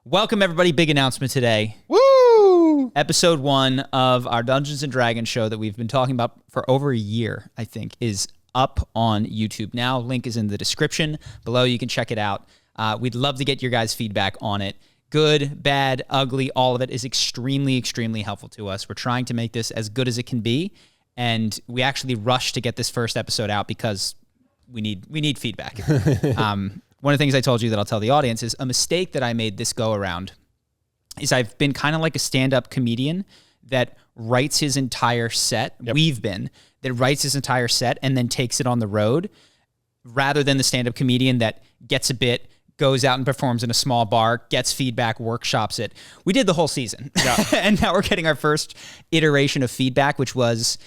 Welcome, everybody. Big announcement today. Woo! Episode 1 of our Dungeons & Dragons show that we've been talking about for over a year, I think, is up on YouTube now. Link is in the description below. You can check it out. We'd love to get your guys' feedback on it. Good, bad, ugly, all of it is extremely, extremely helpful to us. We're trying to make this as good as it can be, and we actually rushed to get this first episode out because we need feedback. One of the things I told you that I'll tell the audience is a mistake that I made this go around is I've been kind of like a stand-up comedian that writes his entire set. Yep. That writes his entire set and then takes it on the road, rather than the stand-up comedian that gets a bit, goes out and performs in a small bar, gets feedback, workshops it. We did the whole season. Yeah. And now we're getting our first iteration of feedback, which was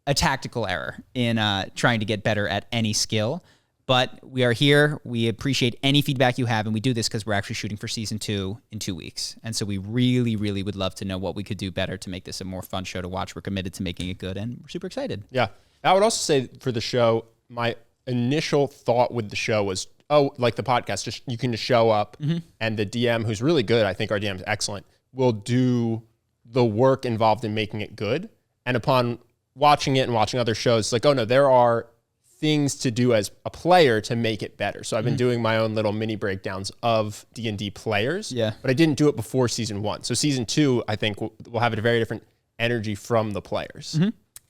a tactical error in trying to get better at any skill. But we are here. We appreciate any feedback you have, and we do this because we're actually shooting for season 2 in 2 weeks. And so we really, really would love to know what we could do better to make this a more fun show to watch. We're committed to making it good, and we're super excited. Yeah. I would also say for the show, my initial thought with the show was, like the podcast, you can just show up, and the DM, who's really good, I think our DM is excellent, will do the work involved in making it good. And upon watching it and watching other shows, it's like, oh no, there are things to do as a player to make it better. So I've been doing my own little mini breakdowns of D&D players, but I didn't do it before season 1. So season 2, I think will have a very different energy from the players.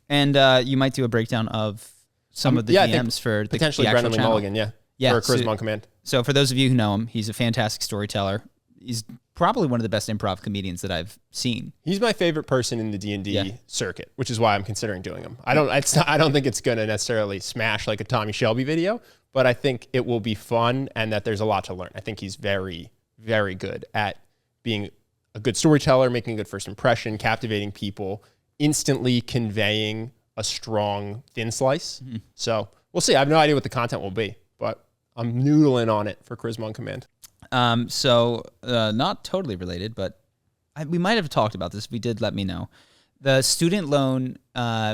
And you might do a breakdown of some of the DMs for potentially the Brendan actual channel. Mulligan, for Charisma on Command. So for those of you who know him, he's a fantastic storyteller. He's probably one of the best improv comedians that I've seen. He's my favorite person in the D&D circuit, which is why I'm considering doing him. I don't think it's going to necessarily smash like a Tommy Shelby video, but I think it will be fun and that there's a lot to learn. I think he's very, very good at being a good storyteller, making a good first impression, captivating people, instantly conveying a strong thin slice. So we'll see. I have no idea what the content will be, but I'm noodling on it for Charisma on Command. Not totally related, but we might have talked about this. If we did, let me know. The student loan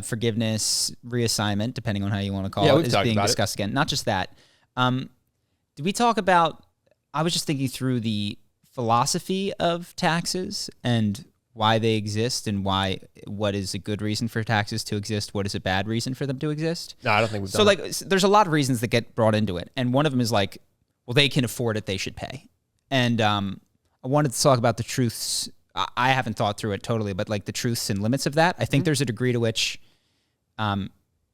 forgiveness reassignment, depending on how you want to call it, is being discussed again. Not just that. Did we talk about, I was just thinking through the philosophy of taxes and why they exist and what is a good reason for taxes to exist, what is a bad reason for them to exist. No, I don't think we've done that. So there's a lot of reasons that get brought into it. And one of them is like, well, they can afford it, they should pay. And I wanted to talk about the truths. I haven't thought through it totally, but like the truths and limits of that. I think there's a degree to which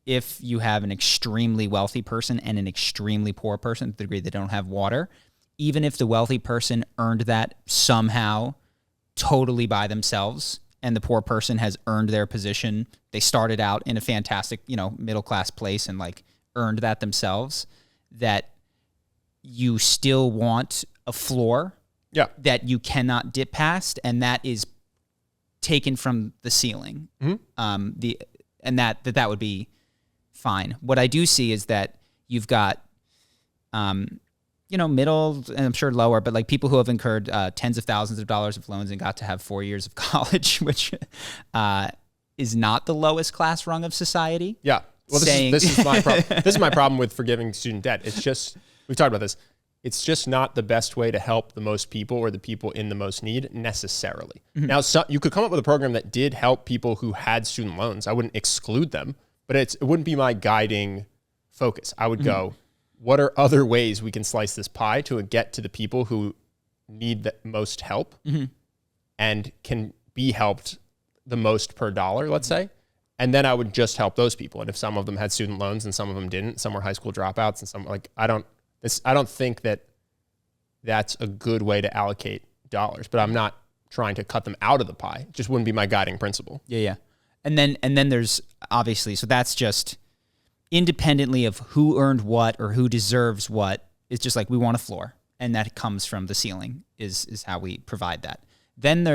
if you have an extremely wealthy person and an extremely poor person, to the degree they don't have water, even if the wealthy person earned that somehow totally by themselves and the poor person has earned their position, they started out in a fantastic, middle-class place and like earned that themselves, that you still want a floor that you cannot dip past, and that is taken from the ceiling. And that would be fine. What I do see is that you've got, middle and I'm sure lower, but like people who have incurred tens of thousands of dollars of loans and got to have 4 years of college, which is not the lowest class rung of society. Yeah. Well, this is my problem. This is my problem with forgiving student debt. It's just, we've talked about this. It's just not the best way to help the most people or the people in the most need necessarily. Now, you could come up with a program that did help people who had student loans. I wouldn't exclude them, but it wouldn't be my guiding focus. I would go, what are other ways we can slice this pie to get to the people who need the most help and can be helped the most per dollar, let's say. And then I would just help those people. And if some of them had student loans and some of them didn't, some were high school dropouts and some I don't think that that's a good way to allocate dollars, but I'm not trying to cut them out of the pie. It just wouldn't be my guiding principle. Yeah. And then there's obviously, so that's just independently of who earned what or who deserves what. It's just like we want a floor, and that comes from the ceiling is how we provide that. Then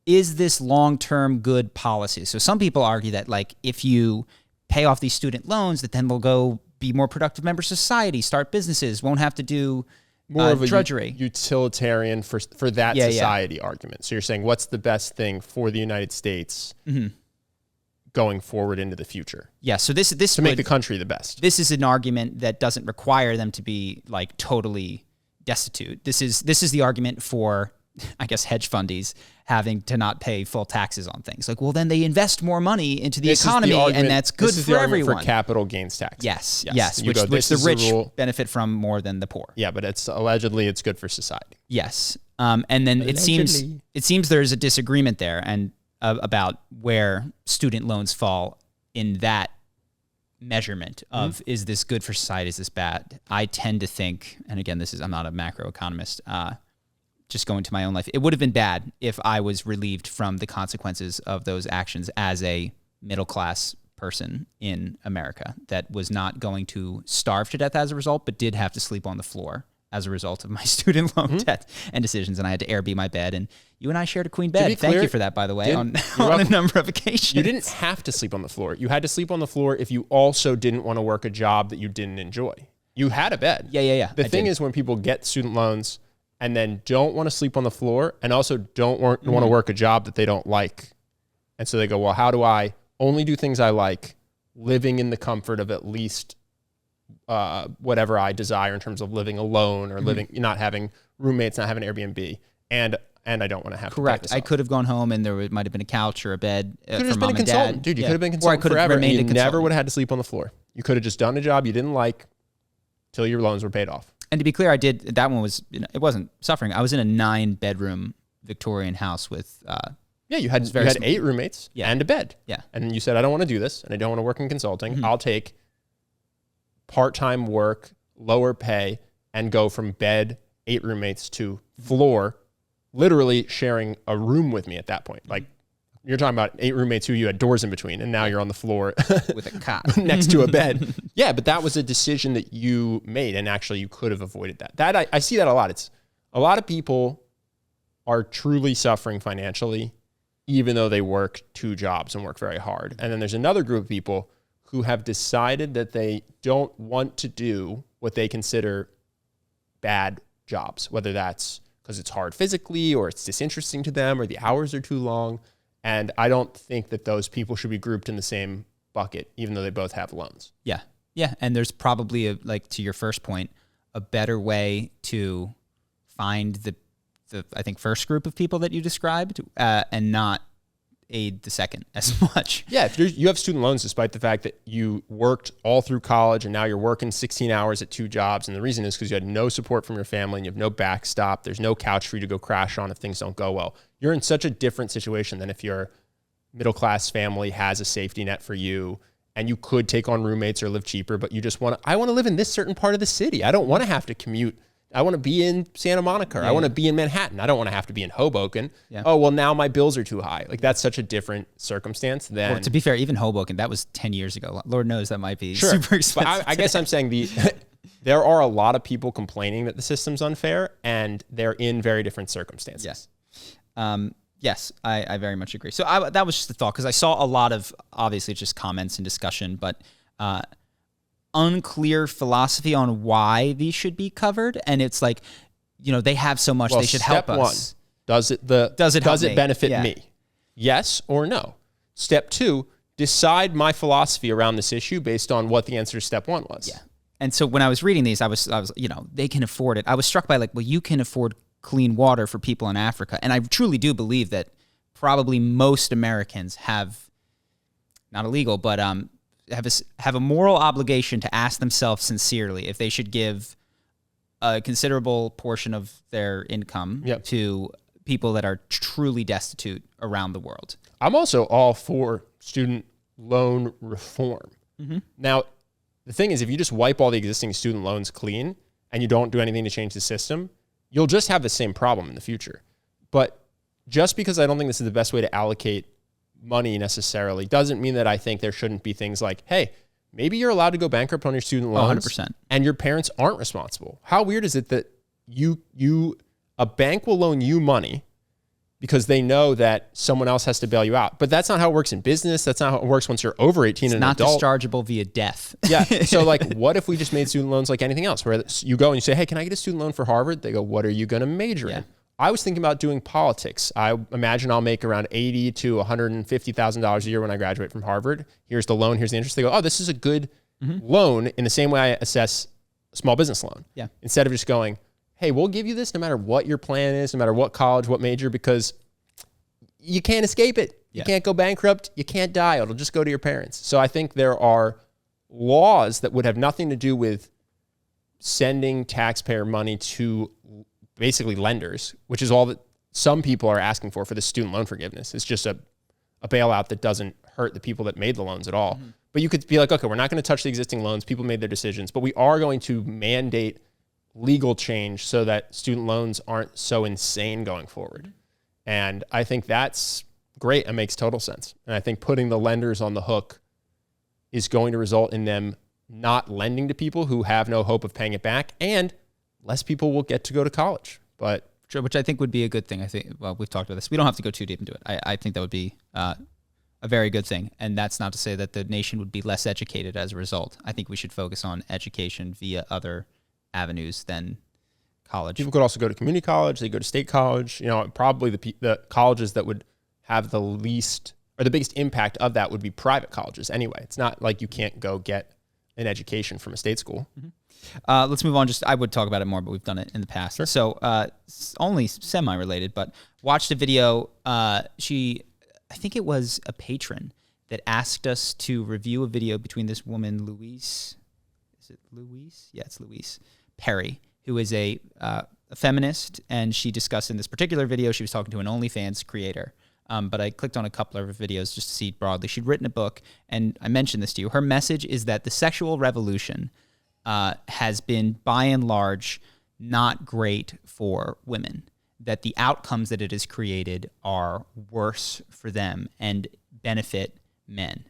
is this long-term good policy? So some people argue that like if you pay off these student loans, that then they'll go be more productive members of society, start businesses, won't have to do more of a drudgery. Utilitarian for that society argument. So you're saying what's the best thing for the United States going forward into the future? Yeah. So this to make the country the best. This is an argument that doesn't require them to be like totally destitute. This is the argument for I guess, hedge fundies having to not pay full taxes on things. Like, well, then they invest more money into the economy, and that's good for everyone. For capital gains tax. Yes. Which the rich benefit from more than the poor. Yeah, but it's allegedly it's good for society. Yes. And then it seems there's a disagreement there and about where student loans fall in that measurement of is this good for society, is this bad? I tend to think, and again, I'm not a macroeconomist, just going to my own life, it would have been bad if I was relieved from the consequences of those actions as a middle-class person in America that was not going to starve to death as a result, but did have to sleep on the floor as a result of my student loan debt and decisions. And I had to Airbnb my bed, and you and I shared a queen bed. Thank you for that, by the way, on a number of occasions. You didn't have to sleep on the floor. You had to sleep on the floor if you also didn't want to work a job that you didn't enjoy. You had a bed. Yeah. The thing is, when people get student loans and then don't want to sleep on the floor and also don't want to work a job that they don't like, and so they go, well, how do I only do things I like, living in the comfort of at least whatever I desire in terms of living alone or living, not having roommates, not having Airbnb, and I don't want to have correct. To pay this I off. could have gone home and there might have been a couch or a bed for just mom been a and consultant, dad. dude. You could have been consultant forever. And you never would have had to sleep on the floor. You could have just done a job you didn't like till your loans were paid off. And to be clear, that one was, it wasn't suffering. I was in a 9-bedroom Victorian house with you had 8 roommates and a bed. Yeah. And you said, I don't want to do this and I don't want to work in consulting. I'll take part-time work, lower pay, and go from bed, 8 roommates, to floor, literally sharing a room with me at that point. Like, you're talking about 8 roommates who you had doors in between, and now you're on the floor with a cot next to a bed. Yeah, but that was a decision that you made, and actually you could have avoided that. That I see that a lot. It's a lot of people are truly suffering financially, even though they work 2 jobs and work very hard. And then there's another group of people who have decided that they don't want to do what they consider bad jobs, whether that's because it's hard physically or it's disinteresting to them or the hours are too long. And I don't think that those people should be grouped in the same bucket, even though they both have loans. Yeah. And there's probably, to your first point, a better way to find the I think, first group of people that you described and not aid the second as much. Yeah, if you have student loans despite the fact that you worked all through college and now you're working 16 hours at 2 jobs, and the reason is because you had no support from your family and you have no backstop, there's no couch for you to go crash on if things don't go well. You're in such a different situation than if your middle-class family has a safety net for you and you could take on roommates or live cheaper, but you just I want to live in this certain part of the city. I don't want to have to commute. I want to be in Santa Monica. I want to be in Manhattan. I don't want to have to be in Hoboken. Yeah. Oh, well, now my bills are too high. Like, that's such a different circumstance than... Well, to be fair, even Hoboken, that was 10 years ago. Lord knows that might be super expensive. But I guess I'm saying there are a lot of people complaining that the system's unfair, and they're in very different circumstances. Yes. Yes, I very much agree. So that was just a thought, because I saw a lot of, obviously, just comments and discussion, but... unclear philosophy on why these should be covered, and it's like, they have so much, they should help us. Does it benefit me? Yes or no. Step 2, decide my philosophy around this issue based on what the answer to step 1 was. Yeah. And so when I was reading these, I was they can afford it. I was struck by you can afford clean water for people in Africa, and I truly do believe that probably most Americans have, not illegal, but have a moral obligation to ask themselves sincerely if they should give a considerable portion of their income to people that are truly destitute around the world. I'm also all for student loan reform. Mm-hmm. Now, the thing is, if you just wipe all the existing student loans clean and you don't do anything to change the system, you'll just have the same problem in the future. But just because I don't think this is the best way to allocate money necessarily doesn't mean that I think there shouldn't be things like, hey, maybe you're allowed to go bankrupt on your student loans 100%. And your parents aren't responsible. How weird is it that a bank will loan you money because they know that someone else has to bail you out? But that's not how it works in business. That's not how it works once you're over 18 and an adult. It's not dischargeable via death. Yeah. So what if we just made student loans like anything else, where you go and you say, hey, can I get a student loan for Harvard? They go, what are you going to major in? I was thinking about doing politics. I imagine I'll make around $80,000 to $150,000 a year when I graduate from Harvard. Here's the loan. Here's the interest. They go, oh, this is a good loan, in the same way I assess a small business loan. Yeah. Instead of just going, hey, we'll give you this no matter what your plan is, no matter what college, what major, because you can't escape it. You can't go bankrupt. You can't die. It'll just go to your parents. So I think there are laws that would have nothing to do with sending taxpayer money to basically lenders, which is all that some people are asking for the student loan forgiveness. It's just a bailout that doesn't hurt the people that made the loans at all. Mm-hmm. But you could be like, okay, we're not going to touch the existing loans. People made their decisions, but we are going to mandate legal change so that student loans aren't so insane going forward. And I think that's great. It makes total sense. And I think putting the lenders on the hook is going to result in them not lending to people who have no hope of paying it back, and less people will get to go to college. But which I think would be a good thing. I think, well, we've talked about this. We don't have to go too deep into it. I think that would be a very good thing. And that's not to say that the nation would be less educated as a result. I think we should focus on education via other avenues than college. People could also go to community college. They go to state college. Probably the colleges that would have the least or the biggest impact of that would be private colleges anyway. It's not like you can't go get an education from a state school. Mm-hmm. Let's move on. I would talk about it more, but we've done it in the past. Sure. So only semi-related, but watched a video. I think it was a patron that asked us to review a video between this woman, Louise. Is it Louise? Yeah, it's Louise Perry, who is a feminist, and she discussed in this particular video, she was talking to an OnlyFans creator. But I clicked on a couple of her videos just to see broadly. She'd written a book, and I mentioned this to you. Her message is that the sexual revolution has been, by and large, not great for women, that the outcomes that it has created are worse for them and benefit men.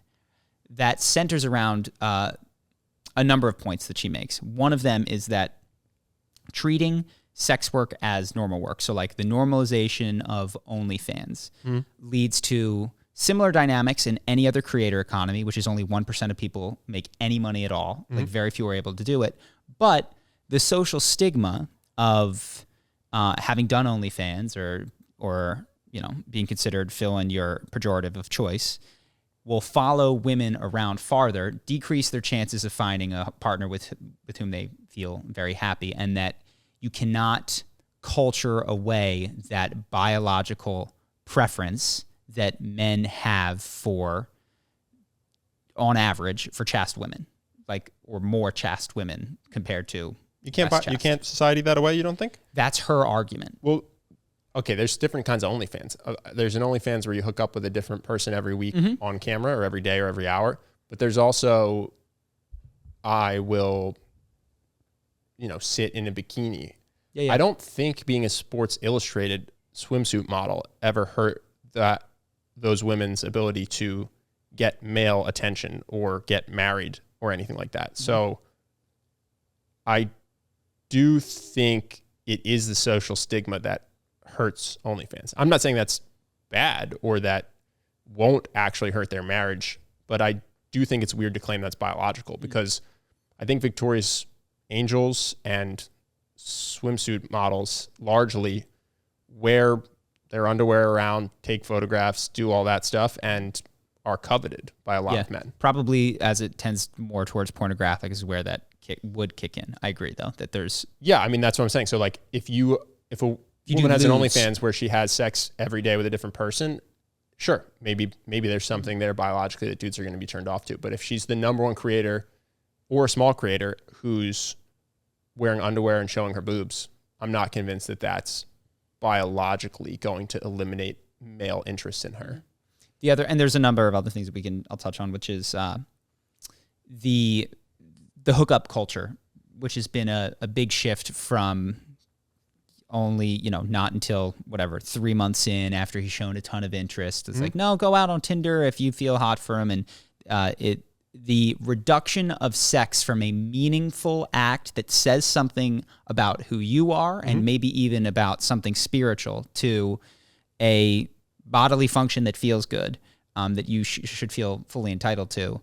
That centers around a number of points that she makes. One of them is that treating sex work as normal work, so like the normalization of OnlyFans, leads to similar dynamics in any other creator economy, which is only 1% of people make any money at all. Like very few are able to do it. But the social stigma of having done OnlyFans or being considered, fill in your pejorative of choice, will follow women around farther, decrease their chances of finding a partner with whom they feel very happy, and that you cannot culture away that biological preference that men have for, on average, for chaste women, or more chaste women compared to you can't society that away. You don't think? That's her argument. Well, okay. There's different kinds of OnlyFans. There's an OnlyFans where you hook up with a different person every week on camera, or every day, or every hour. But there's also, I will, sit in a bikini. Yeah. I don't think being a Sports Illustrated swimsuit model ever hurt those women's ability to get male attention or get married or anything like that. So I do think it is the social stigma that hurts OnlyFans. I'm not saying that's bad or that won't actually hurt their marriage, but I do think it's weird to claim that's biological, because I think Victoria's Angels and swimsuit models largely wear their underwear around, take photographs, do all that stuff, and are coveted by a lot of men. Probably as it tends more towards pornographic is where that would kick in. I agree, though, that there's... Yeah, I mean, that's what I'm saying. So, like, if a woman has an OnlyFans where she has sex every day with a different person, sure, maybe there's something there biologically that dudes are going to be turned off to. But if she's the number one creator or a small creator who's wearing underwear and showing her boobs, I'm not convinced that that's biologically going to eliminate male interest in her. And there's a number of other things that I'll touch on, which is the hookup culture, which has been a big shift from only, not until 3 months in after he's shown a ton of interest. It's like, no, go out on Tinder if you feel hot for him. And the reduction of sex from a meaningful act that says something about who you are and maybe even about something spiritual to a bodily function that feels good, that you should feel fully entitled to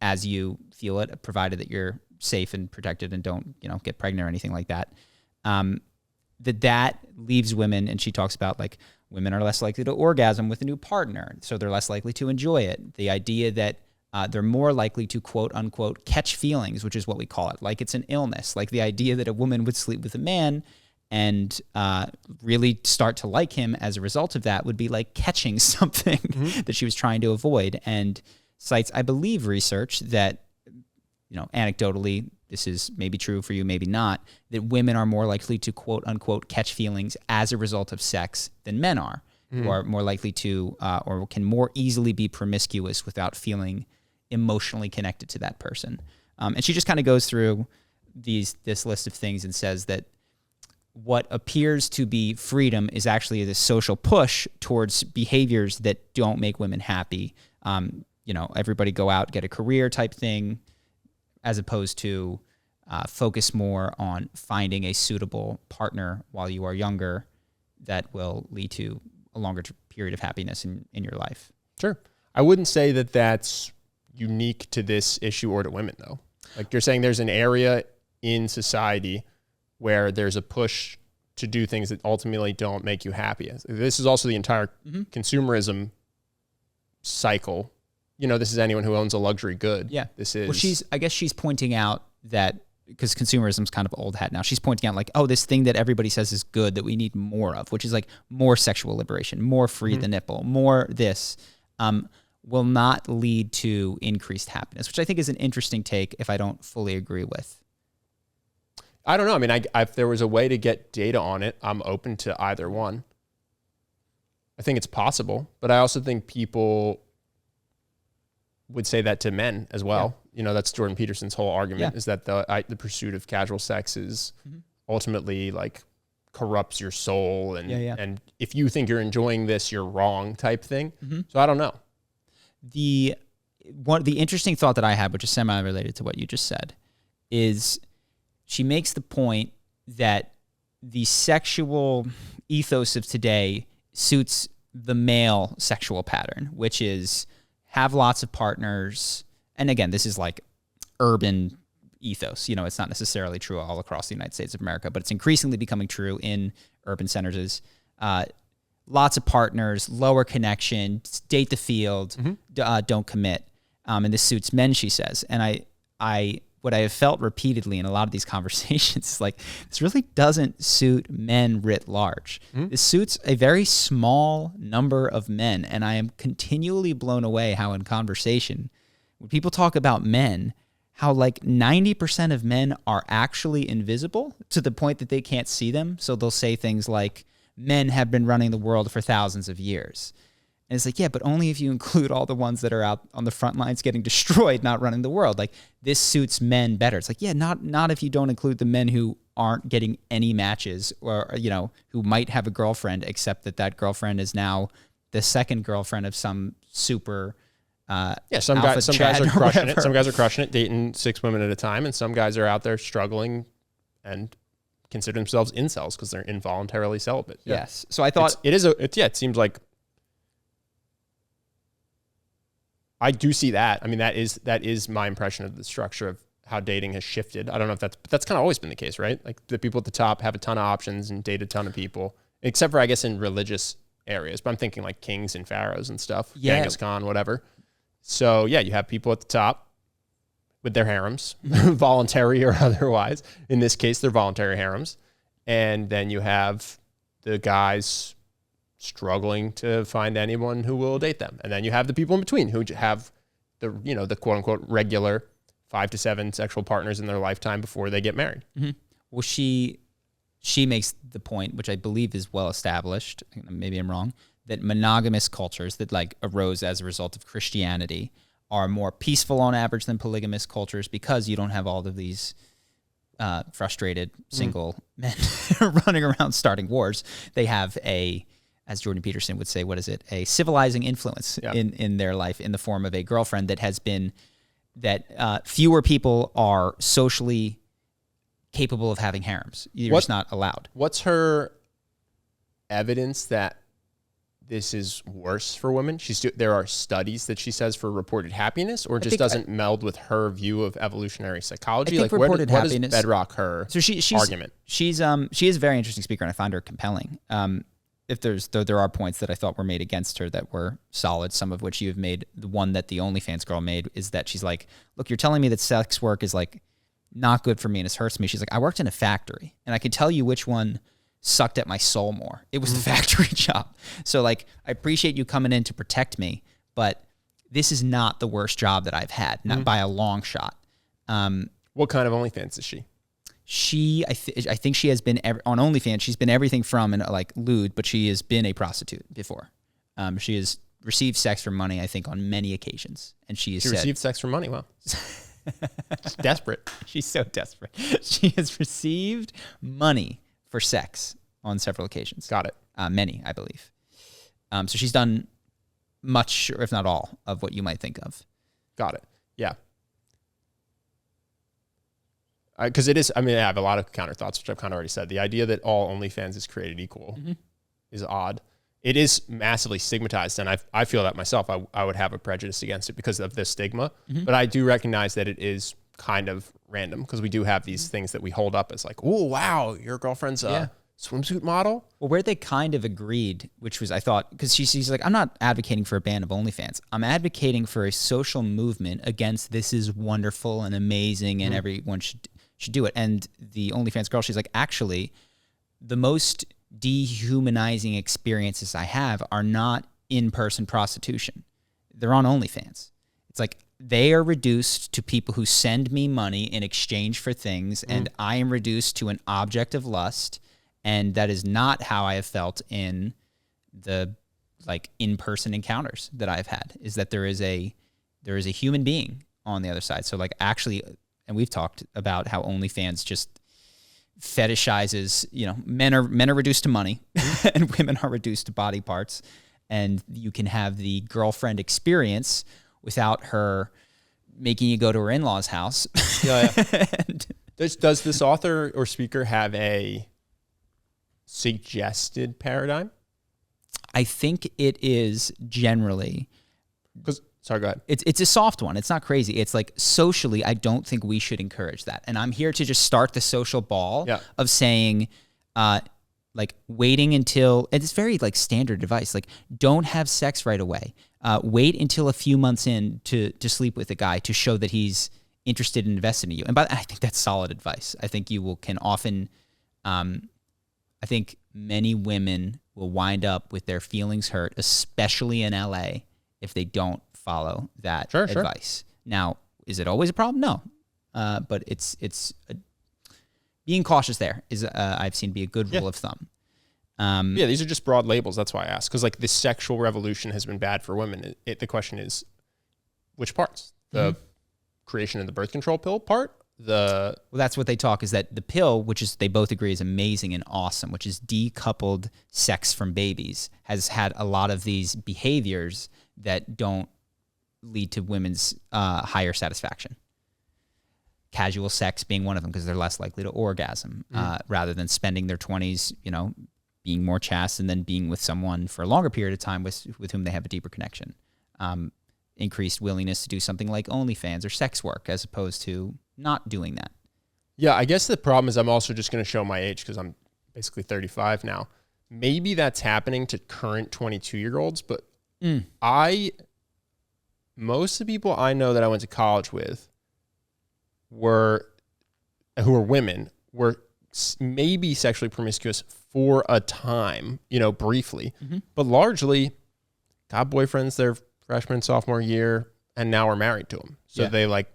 as you feel it, provided that you're safe and protected and don't get pregnant or anything like that. That leaves women, and she talks about women are less likely to orgasm with a new partner, so they're less likely to enjoy it. The idea that they're more likely to quote unquote catch feelings, which is what we call it. Like it's an illness, like the idea that a woman would sleep with a man and really start to like him as a result of that would be like catching something that she was trying to avoid. And cites, I believe, research that, anecdotally, this is maybe true for you, maybe not, that women are more likely to quote unquote catch feelings as a result of sex than men are, who are more likely to or can more easily be promiscuous without feeling emotionally connected to that person. And she just kind of goes through this list of things and says that what appears to be freedom is actually this social push towards behaviors that don't make women happy. Everybody go out, get a career type thing, as opposed to focus more on finding a suitable partner while you are younger that will lead to a longer period of happiness in your life. Sure. I wouldn't say that that's unique to this issue or to women, though. Like you're saying there's an area in society where there's a push to do things that ultimately don't make you happy. This is also the entire consumerism cycle. This is anyone who owns a luxury good. Yeah. This is. Well, I guess she's pointing out that, because consumerism's kind of old hat now, she's pointing out like, oh, this thing that everybody says is good that we need more of, which is like more sexual liberation, more free the nipple, more this, will not lead to increased happiness, which I think is an interesting take if I don't fully agree with. I don't know. I mean, if there was a way to get data on it, I'm open to either one. I think it's possible, but I also think people would say that to men as well. Yeah. That's Jordan Peterson's whole argument is that the pursuit of casual sex is ultimately like corrupts your soul. And if you think you're enjoying this, you're wrong type thing. So I don't know. The interesting thought that I had, which is semi-related to what you just said, is she makes the point that the sexual ethos of today suits the male sexual pattern, which is have lots of partners. And again, this is like urban ethos. It's not necessarily true all across the United States of America, but it's increasingly becoming true in urban centers. Lots of partners, lower connection, date the field, don't commit. And this suits men, she says. And what I have felt repeatedly in a lot of these conversations is like, this really doesn't suit men writ large. This suits a very small number of men. And I am continually blown away how in conversation, when people talk about men, how like 90% of men are actually invisible to the point that they can't see them. So they'll say things like, men have been running the world for thousands of years. And it's like, yeah, but only if you include all the ones that are out on the front lines getting destroyed, not running the world. Like, this suits men better. It's like, yeah, not if you don't include the men who aren't getting any matches, or, who might have a girlfriend, except that girlfriend is now the second girlfriend of some super some guys are crushing it. Some guys are crushing it, dating 6 women at a time, and some guys are out there struggling and consider themselves incels because they're involuntarily celibate. Yeah. Yes. So I thought it seems like I do see that. I mean, that is my impression of the structure of how dating has shifted. I don't know if that's kind of always been the case, right? Like the people at the top have a ton of options and date a ton of people, except for, I guess, in religious areas. But I'm thinking like kings and pharaohs and stuff, Genghis Khan, whatever. So yeah, you have people at the top with their harems, voluntary or otherwise. In this case, they're voluntary harems. And then you have the guys struggling to find anyone who will date them. And then you have the people in between who have the quote unquote regular 5 to 7 sexual partners in their lifetime before they get married. Well, she makes the point, which I believe is well established, maybe I'm wrong, that monogamous cultures that like arose as a result of Christianity are more peaceful on average than polygamous cultures, because you don't have all of these frustrated single men running around starting wars. They have as Jordan Peterson would say, a civilizing influence in their life in the form of a girlfriend that fewer people are socially capable of having harems. You're just not allowed. What's her evidence that this is worse for women? There are studies that she says for reported happiness, or just doesn't meld with her view of evolutionary psychology. I think reported happiness. What does bedrock her argument? She is a very interesting speaker, and I find her compelling. if there are points that I thought were made against her that were solid, some of which you have made. The one that the OnlyFans girl made is that she's like, look, you're telling me that sex work is like not good for me and it hurts me. She's like, I worked in a factory and I could tell you which one sucked at my soul more. It was the factory job. So like, I appreciate you coming in to protect me, but this is not the worst job that I've had, not by a long shot. What kind of OnlyFans is she? I think she has been on OnlyFans. She's been everything from like lewd, but she has been a prostitute before. She has received sex for money, I think, on many occasions, and she received sex for money. Wow, she's desperate. She's so desperate. She has received money for sex on several occasions. Got it. Many, I believe. So she's done much, or if not all, of what you might think of. Got it. Yeah. Because it is, I mean, I have a lot of counter thoughts, which I've kind of already said. The idea that all OnlyFans is created equal is odd. It is massively stigmatized, and I feel that myself. I would have a prejudice against it because of the stigma, but I do recognize that it is kind of random because we do have these things that we hold up as like, oh, wow, your girlfriend's a swimsuit model. Well, where they kind of agreed, which was, I thought, because she's like, I'm not advocating for a ban of OnlyFans. I'm advocating for a social movement against this is wonderful and amazing and everyone should do it. And the OnlyFans girl, she's like, actually, the most dehumanizing experiences I have are not in-person prostitution. They're on OnlyFans. It's like they are reduced to people who send me money in exchange for things, and I am reduced to an object of lust. And that is not how I have felt in the like in-person encounters that I've had, is that there is a human being on the other side. So like actually, and we've talked about how OnlyFans just fetishizes, you know, men are reduced to money and women are reduced to body parts. And you can have the girlfriend experience without her making you go to her in-laws' house. Yeah. Does this author or speaker have a suggested paradigm? I think it is generally... Sorry, go ahead. It's a soft one. It's not crazy. It's like socially, I don't think we should encourage that. And I'm here to just start the social ball of saying, like waiting until, and it's very like standard advice, like don't have sex right away. Wait until a few months in to sleep with a guy to show that he's interested and invested in you. And I think that's solid advice. I think can often, I think many women will wind up with their feelings hurt, especially in LA, if they don't follow that advice. Now, is it always a problem? No. But being cautious there is, I've seen, be a good rule of thumb. These are just broad labels. That's why I asked. Because like the sexual revolution has been bad for women. The question is, which parts? The creation of the birth control pill part? Well, that's what they talk, is that the pill, which is they both agree is amazing and awesome, which is decoupled sex from babies, has had a lot of these behaviors that don't lead to women's higher satisfaction. Casual sex being one of them, because they're less likely to orgasm, rather than spending their 20s, you know, being more chaste and then being with someone for a longer period of time with whom they have a deeper connection. Increased willingness to do something like OnlyFans or sex work as opposed to not doing that. Yeah, I guess the problem is I'm also just going to show my age because I'm basically 35 now. Maybe that's happening to current 22-year-olds, but most of the people I know that I went to college with who were women were maybe sexually promiscuous for a time, you know, briefly, but largely got boyfriends their freshman, sophomore year, and now are married to them. So they like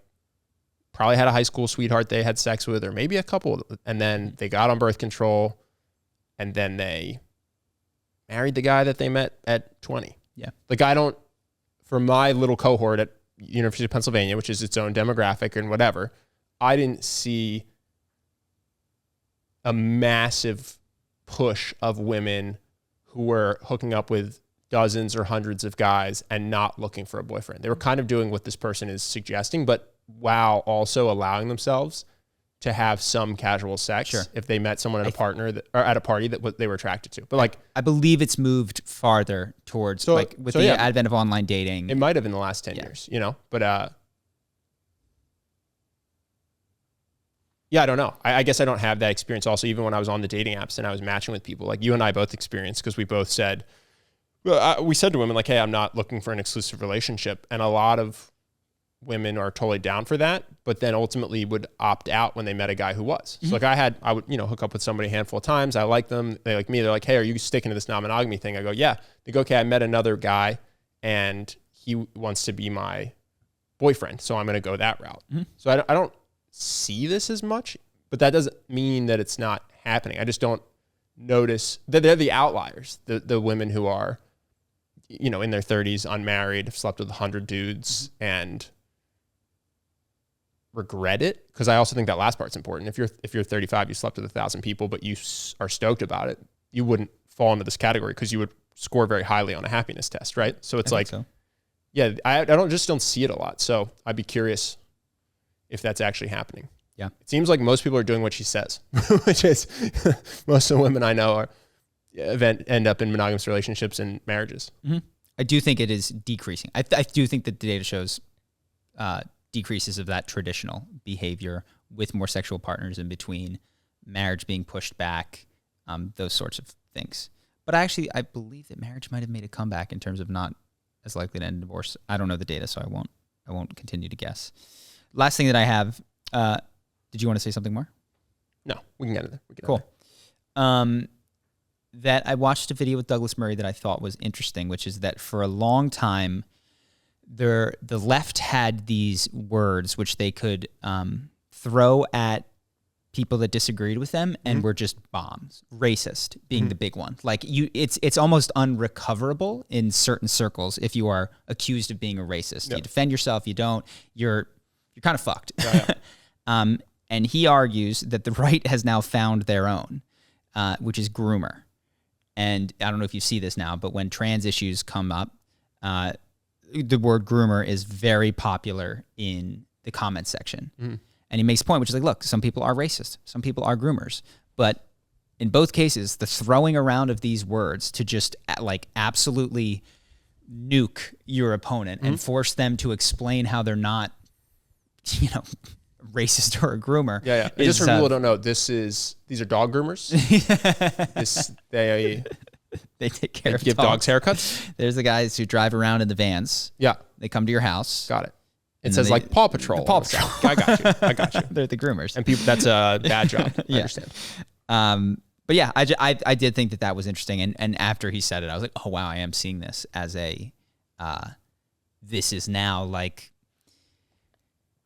probably had a high school sweetheart they had sex with, or maybe a couple, and then they got on birth control, and then they married the guy that they met at 20. Yeah. Like for my little cohort at University of Pennsylvania, which is its own demographic and whatever, I didn't see a massive push of women who were hooking up with dozens or hundreds of guys and not looking for a boyfriend. They were kind of doing what this person is suggesting, but while also allowing themselves to have some casual sex if they met someone at a party that they were attracted to. But like, I believe it's moved farther towards with the advent of online dating. It might have in the last 10 years, you know, but Yeah, I don't know. I guess I don't have that experience. Also, even when I was on the dating apps and I was matching with people, like you and I both experienced, because we both said, we said to women like, hey, I'm not looking for an exclusive relationship. And a lot of women are totally down for that, but then ultimately would opt out when they met a guy who was. So like I would, hook up with somebody a handful of times. I like them. They like me. They're like, hey, are you sticking to this non-monogamy thing? I go, yeah. They go, okay, I met another guy and he wants to be my boyfriend. So I'm going to go that route. So I don't see this as much, but that doesn't mean that it's not happening. I just don't notice that they're the outliers, the women who are, in their 30s, unmarried, have slept with 100 dudes and regret it. Because I also think that last part's important. If you're 35, you slept with 1,000 people, but you are stoked about it, you wouldn't fall into this category because you would score very highly on a happiness test, right? So it's like, yeah, I don't see it a lot. So I'd be curious if that's actually happening. Yeah. It seems like most people are doing what she says, which is most of the women I know end up in monogamous relationships and marriages. I do think it is decreasing. I do think that the data shows decreases of that traditional behavior with more sexual partners in between, marriage being pushed back, those sorts of things. But I believe that marriage might have made a comeback in terms of not as likely to end in divorce. I don't know the data, so I won't continue to guess. Last thing that I have, did you want to say something more? No, we can get it there. Cool. That I watched a video with Douglas Murray that I thought was interesting, which is that for a long time, the left had these words which they could throw at people that disagreed with them and were just bombs. Racist being the big one. Like it's almost unrecoverable in certain circles if you are accused of being a racist. Yep. You defend yourself, you don't, you're kind of fucked. Yeah. And he argues that the right has now found their own, which is groomer. And I don't know if you see this now, but when trans issues come up, the word groomer is very popular in the comments section. And he makes a point, which is like, look, some people are racist. Some people are groomers. But in both cases, the throwing around of these words to just like absolutely nuke your opponent and force them to explain how they're not, racist or a groomer. Yeah. Just for people who don't know, these are dog groomers. They take care of give dogs haircuts. There's the guys who drive around in the vans. Yeah. They come to your house. Got it. It says like Paw Patrol. Paw Patrol. I got you. They're the groomers. And people, that's a bad job. I understand. But yeah, I did think that was interesting. And after he said it, I was like, oh wow, I am seeing this as this is now like,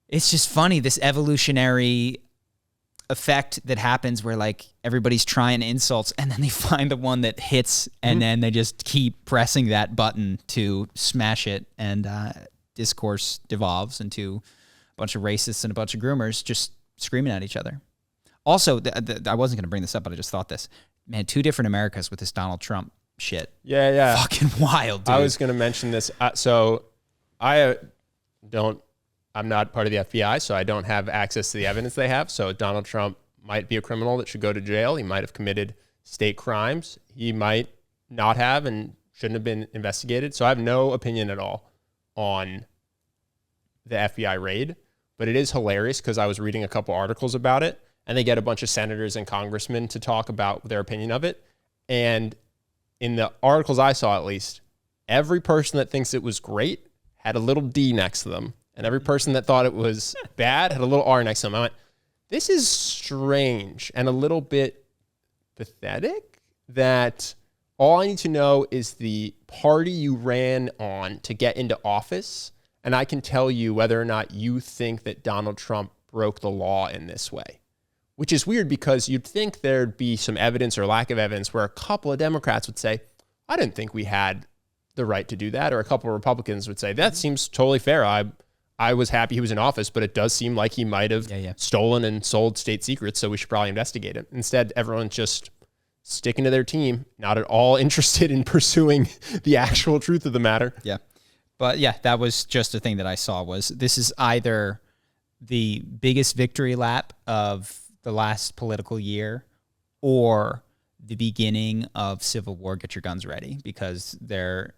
it's just funny, this evolutionary effect that happens where like everybody's trying insults and then they find the one that hits and then they just keep pressing that button to smash it, and discourse devolves into a bunch of racists and a bunch of groomers just screaming at each other. Also, I wasn't going to bring this up, but I just thought this. Man, 2 different Americas with this Donald Trump shit. Yeah. Fucking wild, dude. I was going to mention this. So I'm not part of the FBI, so I don't have access to the evidence they have. So Donald Trump might be a criminal that should go to jail. He might have committed state crimes. He might not have and shouldn't have been investigated. So I have no opinion at all on the FBI raid. But it is hilarious because I was reading a couple articles about it, and they get a bunch of senators and congressmen to talk about their opinion of it. And in the articles I saw, at least, every person that thinks it was great had a little D next to them. And every person that thought it was bad had a little R next to them. I went, this is strange and a little bit pathetic that all I need to know is the party you ran on to get into office, and I can tell you whether or not you think that Donald Trump broke the law in this way. Which is weird because you'd think there'd be some evidence or lack of evidence where a couple of Democrats would say, I didn't think we had the right to do that. Or a couple of Republicans would say, that seems totally fair. I was happy he was in office, but it does seem like he might have stolen and sold state secrets, so we should probably investigate it. Instead, everyone's just sticking to their team, not at all interested in pursuing the actual truth of the matter. Yeah. But yeah, that was just a thing that I saw was this is either the biggest victory lap of the last political year or the beginning of civil war. Get your guns ready because they're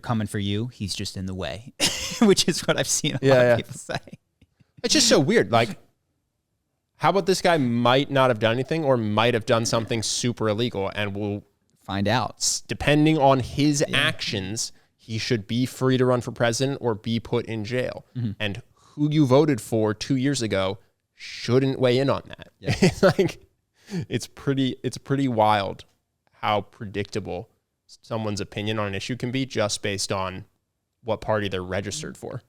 coming for you. He's just in the way, which is what I've seen a lot of people say. It's just so weird. Like, how about this guy might not have done anything or might have done something super illegal, and we'll find out. Depending on his actions, he should be free to run for president or be put in jail. And who you voted for 2 years ago shouldn't weigh in on that. Yeah. It's like, it's pretty wild how predictable someone's opinion on an issue can be just based on what party they're registered for.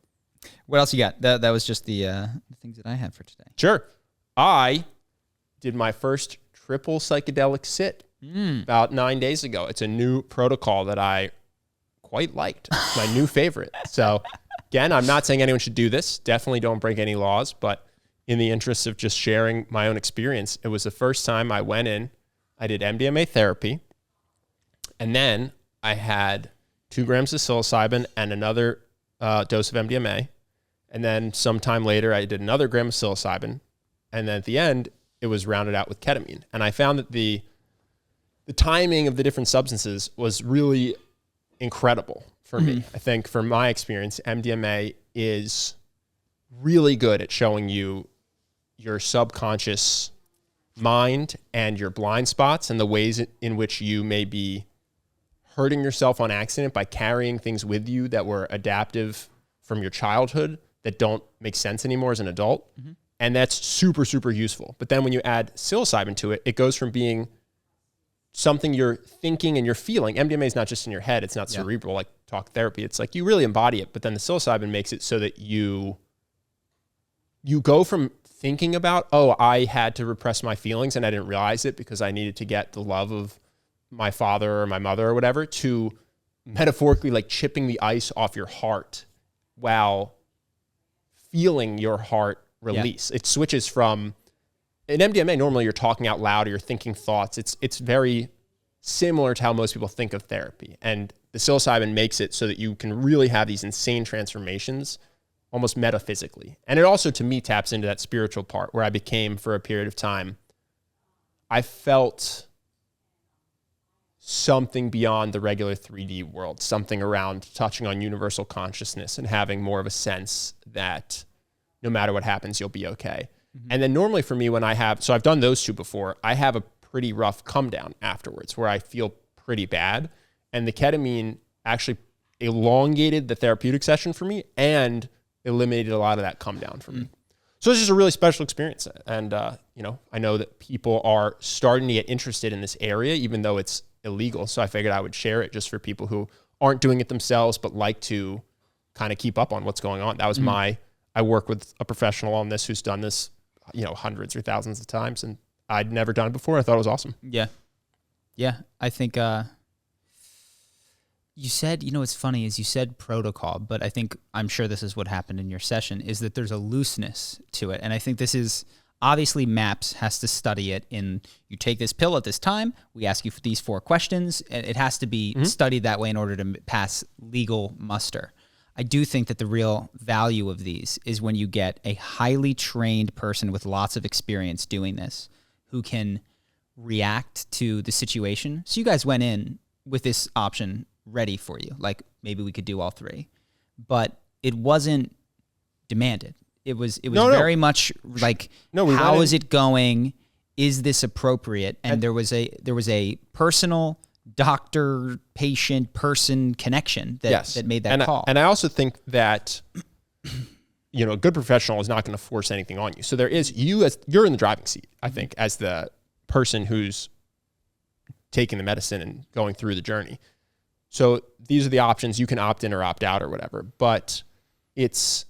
What else you got? That was just the things that I had for today. Sure. I did my first triple psychedelic sit about 9 days ago. It's a new protocol that I quite liked. It's my new favorite. So again, I'm not saying anyone should do this. Definitely don't break any laws, but in the interest of just sharing my own experience, it was the first time I went in, I did MDMA therapy, and then I had 2 grams of psilocybin and another dose of MDMA. And then sometime later, I did another gram of psilocybin. And then at the end, it was rounded out with ketamine. And I found that the timing of the different substances was really incredible for me. I think from my experience, MDMA is really good at showing you your subconscious mind and your blind spots and the ways in which you may be hurting yourself on accident by carrying things with you that were adaptive from your childhood that don't make sense anymore as an adult. And that's super, super useful. But then when you add psilocybin to it, it goes from being something you're thinking and you're feeling. MDMA is not just in your head. It's not cerebral like talk therapy. It's like you really embody it. But then the psilocybin makes it so that you go from thinking about, oh, I had to repress my feelings and I didn't realize it because I needed to get the love of my father or my mother or whatever, to metaphorically like chipping the ice off your heart while feeling your heart release. It switches from, in MDMA, normally you're talking out loud or you're thinking thoughts. It's very similar to how most people think of therapy. And the psilocybin makes it so that you can really have these insane transformations almost metaphysically. And it also, to me, taps into that spiritual part where I became, for a period of time, I felt something beyond the regular 3D world, something around touching on universal consciousness and having more of a sense that no matter what happens, you'll be okay. And then normally for me, when so I've done those 2 before, I have a pretty rough come down afterwards where I feel pretty bad. And the ketamine actually elongated the therapeutic session for me and eliminated a lot of that come down for me. So it's just a really special experience. And, I know that people are starting to get interested in this area, even though it's illegal. So I figured I would share it just for people who aren't doing it themselves, but like to kind of keep up on what's going on. That was I work with a professional on this who's done this, hundreds or thousands of times, and I'd never done it before. I thought it was awesome. Yeah. I think you said, what's funny is you said protocol, but I'm sure this is what happened in your session, is that there's a looseness to it. And I think this is, obviously MAPS has to study it in, you take this pill at this time, we ask you for these 4 questions, and it has to be studied that way in order to pass legal muster. I do think that the real value of these is when you get a highly trained person with lots of experience doing this who can react to the situation. So you guys went in with this option ready for you. Like, maybe we could do all 3. But it wasn't demanded. It was very much like, how is it going? Is this appropriate? And there was a personal doctor, patient, person connection that made that call. And I also think that, a good professional is not going to force anything on you. So there is, you're in the driving seat, I think, as the person who's taking the medicine and going through the journey. So these are the options. You can opt in or opt out or whatever, but it's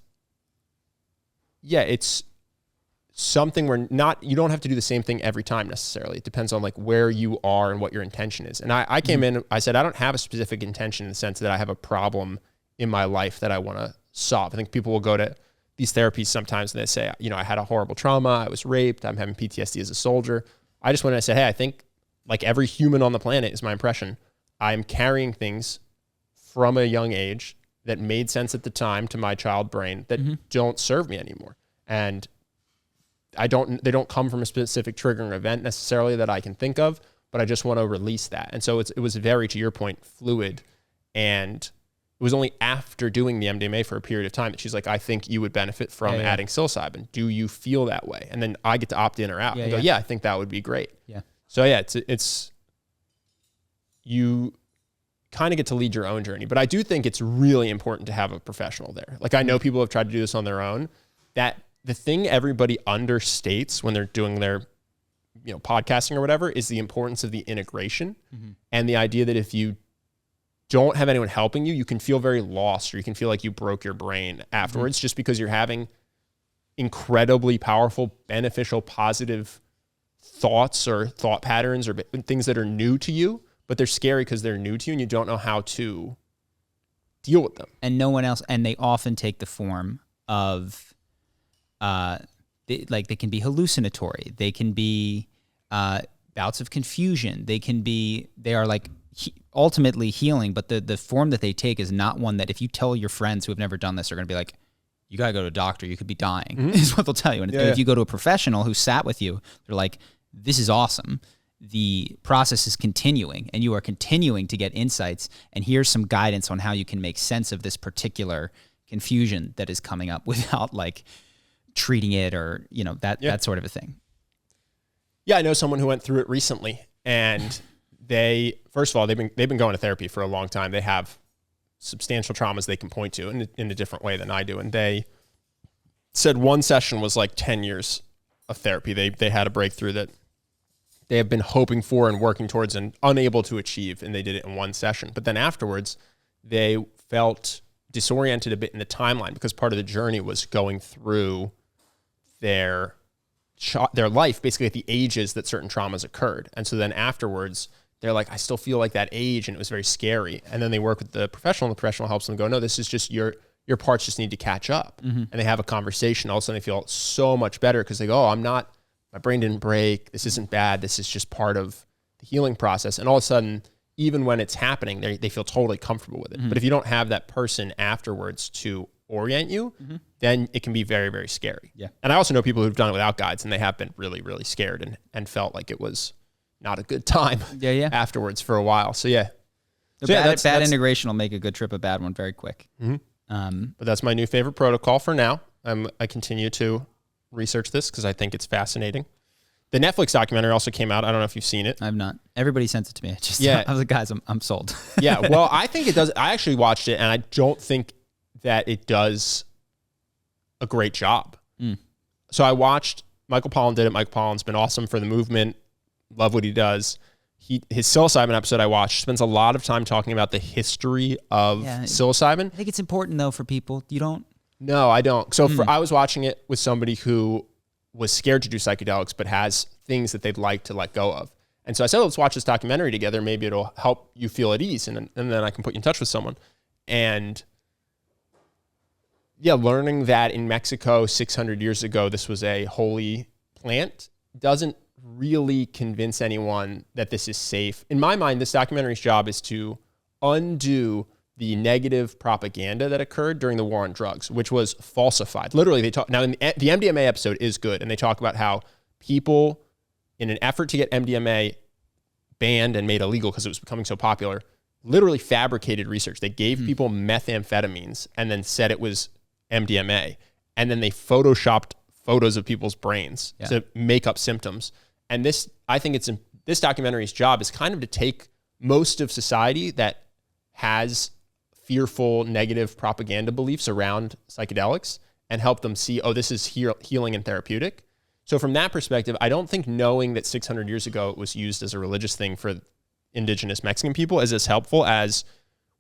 something where you don't have to do the same thing every time necessarily. It depends on like where you are and what your intention is. And I came in, I said, I don't have a specific intention in the sense that I have a problem in my life that I want to solve. I think people will go to these therapies sometimes and they say, I had a horrible trauma. I was raped. I'm having PTSD as a soldier. I just went and I said, hey, I think like every human on the planet is my impression. I'm carrying things from a young age that made sense at the time to my child brain that don't serve me anymore. And they don't come from a specific triggering event necessarily that I can think of, but I just want to release that. And so it was very, to your point, fluid. And it was only after doing the MDMA for a period of time that she's like, I think you would benefit from adding psilocybin. Do you feel that way? And then I get to opt in or out and go, I think that would be great. Yeah. So yeah, it's you kind of get to lead your own journey, but I do think it's really important to have a professional there. Like I know people have tried to do this on their own. That the thing everybody understates when they're doing their, podcasting or whatever is the importance of the integration and the idea that if you don't have anyone helping you, you can feel very lost or you can feel like you broke your brain afterwards just because you're having incredibly powerful, beneficial, positive thoughts or thought patterns or things that are new to you, but they're scary because they're new to you and you don't know how to deal with them. And no one else, and they often take the form of, they can be hallucinatory. They can be bouts of confusion. They are like ultimately healing, but the form that they take is not one that if you tell your friends who have never done this, they're going to be like, you got to go to a doctor. You could be dying is what they'll tell you. And if you go to a professional who sat with you, they're like, this is awesome. The process is continuing and you are continuing to get insights. And here's some guidance on how you can make sense of this particular confusion that is coming up without like treating it or, that sort of a thing. Yeah. I know someone who went through it recently and first of all, they've been going to therapy for a long time. They have substantial traumas they can point to in a different way than I do. And they said one session was like 10 years of therapy. They had a breakthrough that they have been hoping for and working towards and unable to achieve, and they did it in one session. But then afterwards, they felt disoriented a bit in the timeline because part of the journey was going through their life, basically at the ages that certain traumas occurred. And so then afterwards, they're like, I still feel like that age, and it was very scary. And then they work with the professional, and the professional helps them go, no, this is just your parts just need to catch up. And they have a conversation. All of a sudden, they feel so much better because they go, my brain didn't break. This isn't bad. This is just part of the healing process. And all of a sudden, even when it's happening, they feel totally comfortable with it. But if you don't have that person afterwards to orient you, then it can be very, very scary. Yeah. And I also know people who've done it without guides, and they have been really, really scared and felt like it was not a good time afterwards for a while. So yeah. Bad integration will make a good trip a bad one very quick. But that's my new favorite protocol for now. I continue to research this because I think it's fascinating. The Netflix documentary also came out. I don't know if you've seen it. I've not. Everybody sent it to me. I was like, guys, I'm sold. Yeah. Well, I think it does. I actually watched it and I don't think that it does a great job. So I watched Michael Pollan did it. Michael Pollan's been awesome for the movement. Love what he does. His psilocybin episode I watched spends a lot of time talking about the history of psilocybin. I think it's important though for people. You don't? No, I don't. So I was watching it with somebody who was scared to do psychedelics, but has things that they'd like to let go of. And so I said, let's watch this documentary together. Maybe it'll help you feel at ease. And then I can put you in touch with someone. And yeah, learning that in Mexico 600 years ago, this was a holy plant doesn't really convince anyone that this is safe. In my mind, this documentary's job is to undo the negative propaganda that occurred during the war on drugs, which was falsified. Literally, the MDMA episode is good, and they talk about how people, in an effort to get MDMA banned and made illegal because it was becoming so popular, literally fabricated research. They gave people methamphetamines and then said it was MDMA, and then they photoshopped photos of people's brains to make up symptoms. And this, I think this documentary's job is kind of to take most of society that has fearful, negative propaganda beliefs around psychedelics and help them see, oh, this is healing and therapeutic. So from that perspective, I don't think knowing that 600 years ago it was used as a religious thing for indigenous Mexican people is as helpful as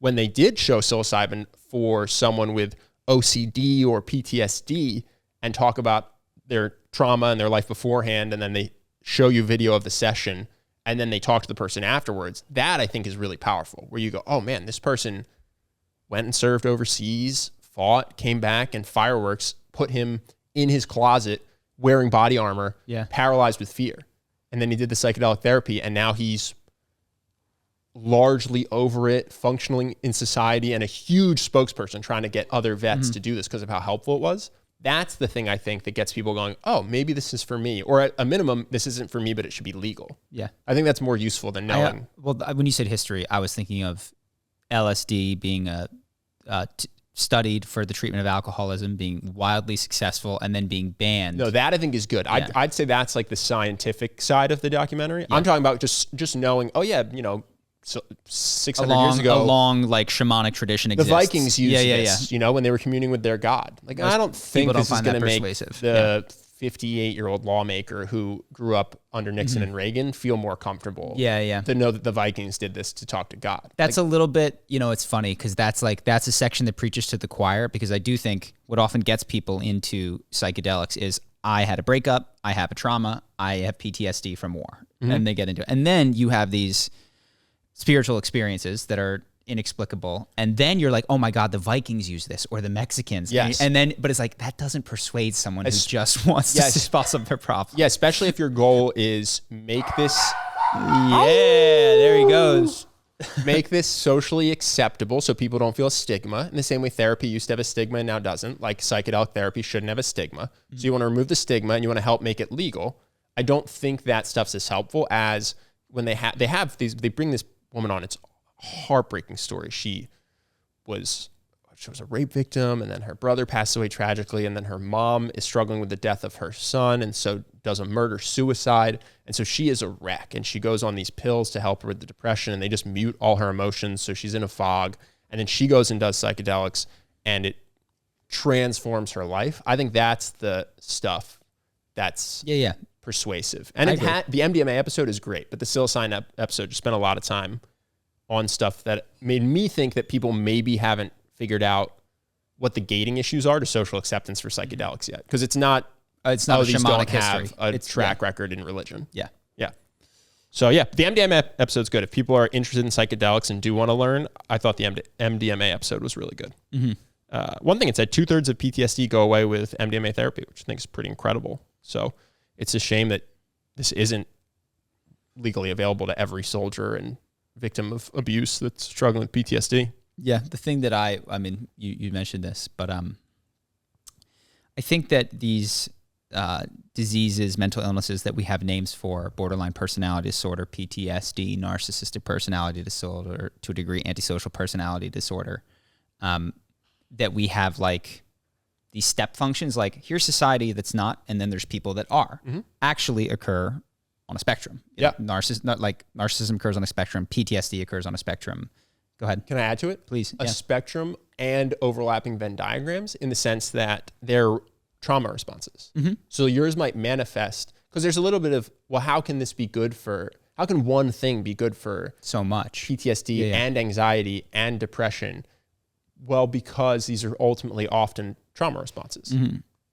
when they did show psilocybin for someone with OCD or PTSD and talk about their trauma and their life beforehand, and then they show you video of the session, and then they talk to the person afterwards. That I think is really powerful, where you go, oh man, this person went and served overseas, fought, came back, and fireworks put him in his closet wearing body armor, paralyzed with fear. And then he did the psychedelic therapy, and now he's largely over it, functioning in society, and a huge spokesperson trying to get other vets to do this because of how helpful it was. That's the thing I think that gets people going, oh, maybe this is for me. Or at a minimum, this isn't for me, but it should be legal. Yeah. I think that's more useful than knowing. When you said history, I was thinking of LSD being a studied for the treatment of alcoholism, being wildly successful, and then being banned. No, that I think is good. Yeah. I'd say that's like the scientific side of the documentary. Yeah. I'm talking about just knowing, oh yeah, you know, so 600 years ago, a long like shamanic tradition exists. The Vikings used this, you know, when they were communing with their god. Like, I don't think this is going to make the 58-year-old lawmaker who grew up under Nixon and Reagan feel more comfortable. To know that the Vikings did this to talk to God. That's like, a little bit, you know, it's funny because that's a section that preaches to the choir, because I do think what often gets people into psychedelics is, I had a breakup, I have a trauma, I have PTSD from war, and they get into it. And then you have these spiritual experiences that are inexplicable, and then you're like, oh my God, the Vikings use this, or the Mexicans. Yes. And then, but it's like, that doesn't persuade someone who just wants to solve their problem. Yeah, especially if your goal is make this. There he goes. Make this socially acceptable so people don't feel a stigma. In the same way therapy used to have a stigma and now doesn't. Like, psychedelic therapy shouldn't have a stigma. So you want to remove the stigma and you want to help make it legal. I don't think that stuff's as helpful as when they bring this woman on. It's a heartbreaking story. She was a rape victim, and then her brother passed away tragically, and then her mom is struggling with the death of her son, and so does a murder-suicide, and so she is a wreck, and she goes on these pills to help her with the depression, and they just mute all her emotions, so she's in a fog, and then she goes and does psychedelics, and it transforms her life. I think that's the stuff that's persuasive. And the MDMA episode is great, but the psilocybin episode just spent a lot of time on stuff that made me think that people maybe haven't figured out what the gating issues are to social acceptance for psychedelics yet. Because it's not a shamanic history. It's track record in religion. Yeah. So the MDMA episode's good. If people are interested in psychedelics and do want to learn, I thought the MDMA episode was really good. One thing it said, 2/3 of PTSD go away with MDMA therapy, which I think is pretty incredible. So it's a shame that this isn't legally available to every soldier and victim of abuse that's struggling with PTSD. Yeah, the thing that I mean, you mentioned this, but I think that these diseases, mental illnesses that we have names for, borderline personality disorder, PTSD, narcissistic personality disorder, to a degree, antisocial personality disorder, that we have like these step functions, like here's society that's not, and then there's people that are, actually occur on a spectrum. Narcissism occurs on a spectrum. PTSD occurs on a spectrum. Go ahead. Can I add to it? Please. A spectrum and overlapping Venn diagrams, in the sense that they're trauma responses. So yours might manifest, because there's a little bit of, well, how can one thing be good for so much PTSD and anxiety and depression? Well, because these are ultimately often trauma responses.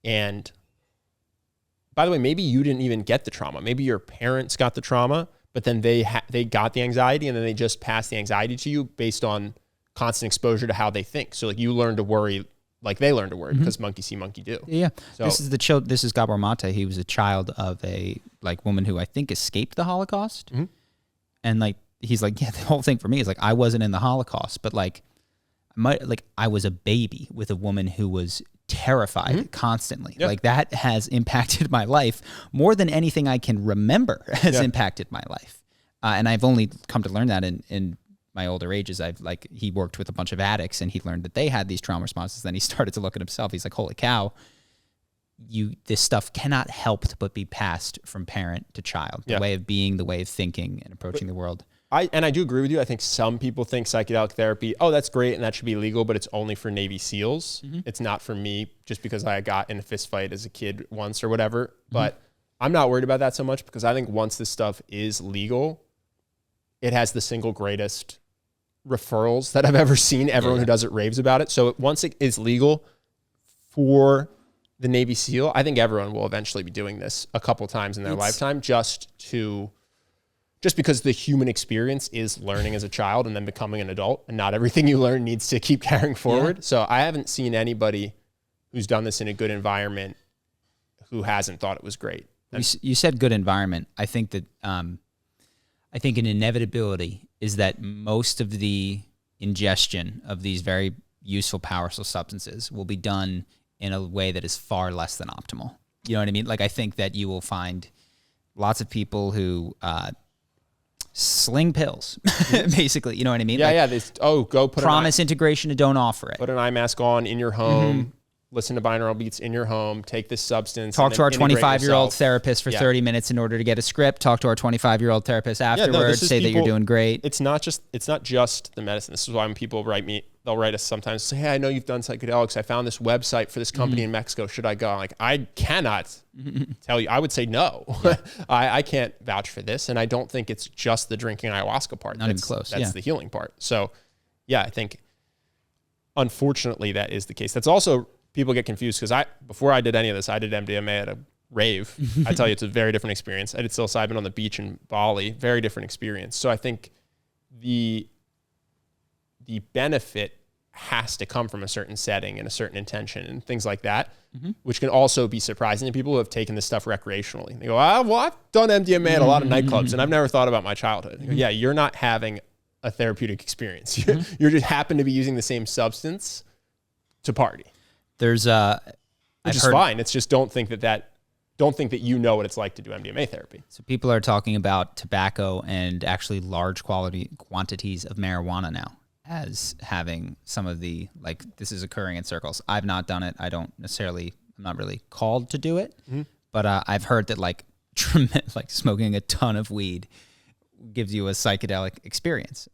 And by the way, maybe you didn't even get the trauma. Maybe your parents got the trauma, but then they got the anxiety, and then they just passed the anxiety to you based on constant exposure to how they think. So like, you learn to worry like they learn to worry, because monkey see, monkey do. Yeah. So, this is Gabor Mate. He was a child of a woman who I think escaped the Holocaust. And like, he's like, the whole thing for me is like, I wasn't in the Holocaust, but like, I was a baby with a woman who was terrified constantly. Like, that has impacted my life more than anything I can remember has impacted my life. And I've only come to learn that in my older ages. He worked with a bunch of addicts, and he learned that they had these trauma responses. Then he started to look at himself. He's like, holy cow, this stuff cannot help but be passed from parent to child. The way of being, the way of thinking and approaching the world. I do agree with you. I think some people think psychedelic therapy, oh, that's great, and that should be legal, but it's only for Navy SEALs. It's not for me, just because I got in a fist fight as a kid once or whatever. But I'm not worried about that so much, because I think once this stuff is legal, it has the single greatest referrals that I've ever seen. Everyone who does it raves about it. So once it is legal for the Navy SEAL, I think everyone will eventually be doing this a couple times in their lifetime, just because the human experience is learning as a child and then becoming an adult, and not everything you learn needs to keep carrying forward. So I haven't seen anybody who's done this in a good environment who hasn't thought it was great. You said good environment. I think that an inevitability is that most of the ingestion of these very useful, powerful substances will be done in a way that is far less than optimal. You know what I mean? Like, I think that you will find lots of people who sling pills, basically. You know what I mean? Yeah, yeah. Go put promise integration and don't offer it. Put an eye mask on in your home. Listen to binaural beats in your home. Take this substance. Talk to our 25-year-old therapist for 30 minutes in order to get a script. Talk to our 25-year-old therapist afterwards. Say that you're doing great. It's not just the medicine. This is why when people write me, they'll write us sometimes. Say, hey, I know you've done psychedelics. I found this website for this company in Mexico. Should I go? I'm like, I cannot tell you. I would say no. Yeah. I can't vouch for this, and I don't think it's just the drinking ayahuasca part. Not even close. That's the healing part. So, yeah, I think unfortunately that is the case. That's also. People get confused because before I did any of this, I did MDMA at a rave. I tell you, it's a very different experience. I did psilocybin on the beach in Bali, very different experience. So I think the benefit has to come from a certain setting and a certain intention and things like that, which can also be surprising to people who have taken this stuff recreationally. They go, well, I've done MDMA at a lot of nightclubs and I've never thought about my childhood. Go, yeah, you're not having a therapeutic experience. You just happen to be using the same substance to party. There's which is fine. It's just don't think that you know what it's like to do MDMA therapy. So people are talking about tobacco and actually large quantities of marijuana now as having some of the, like, this is occurring in circles. I've not done it. I'm not really called to do it, but I've heard that like smoking a ton of weed gives you a psychedelic experience.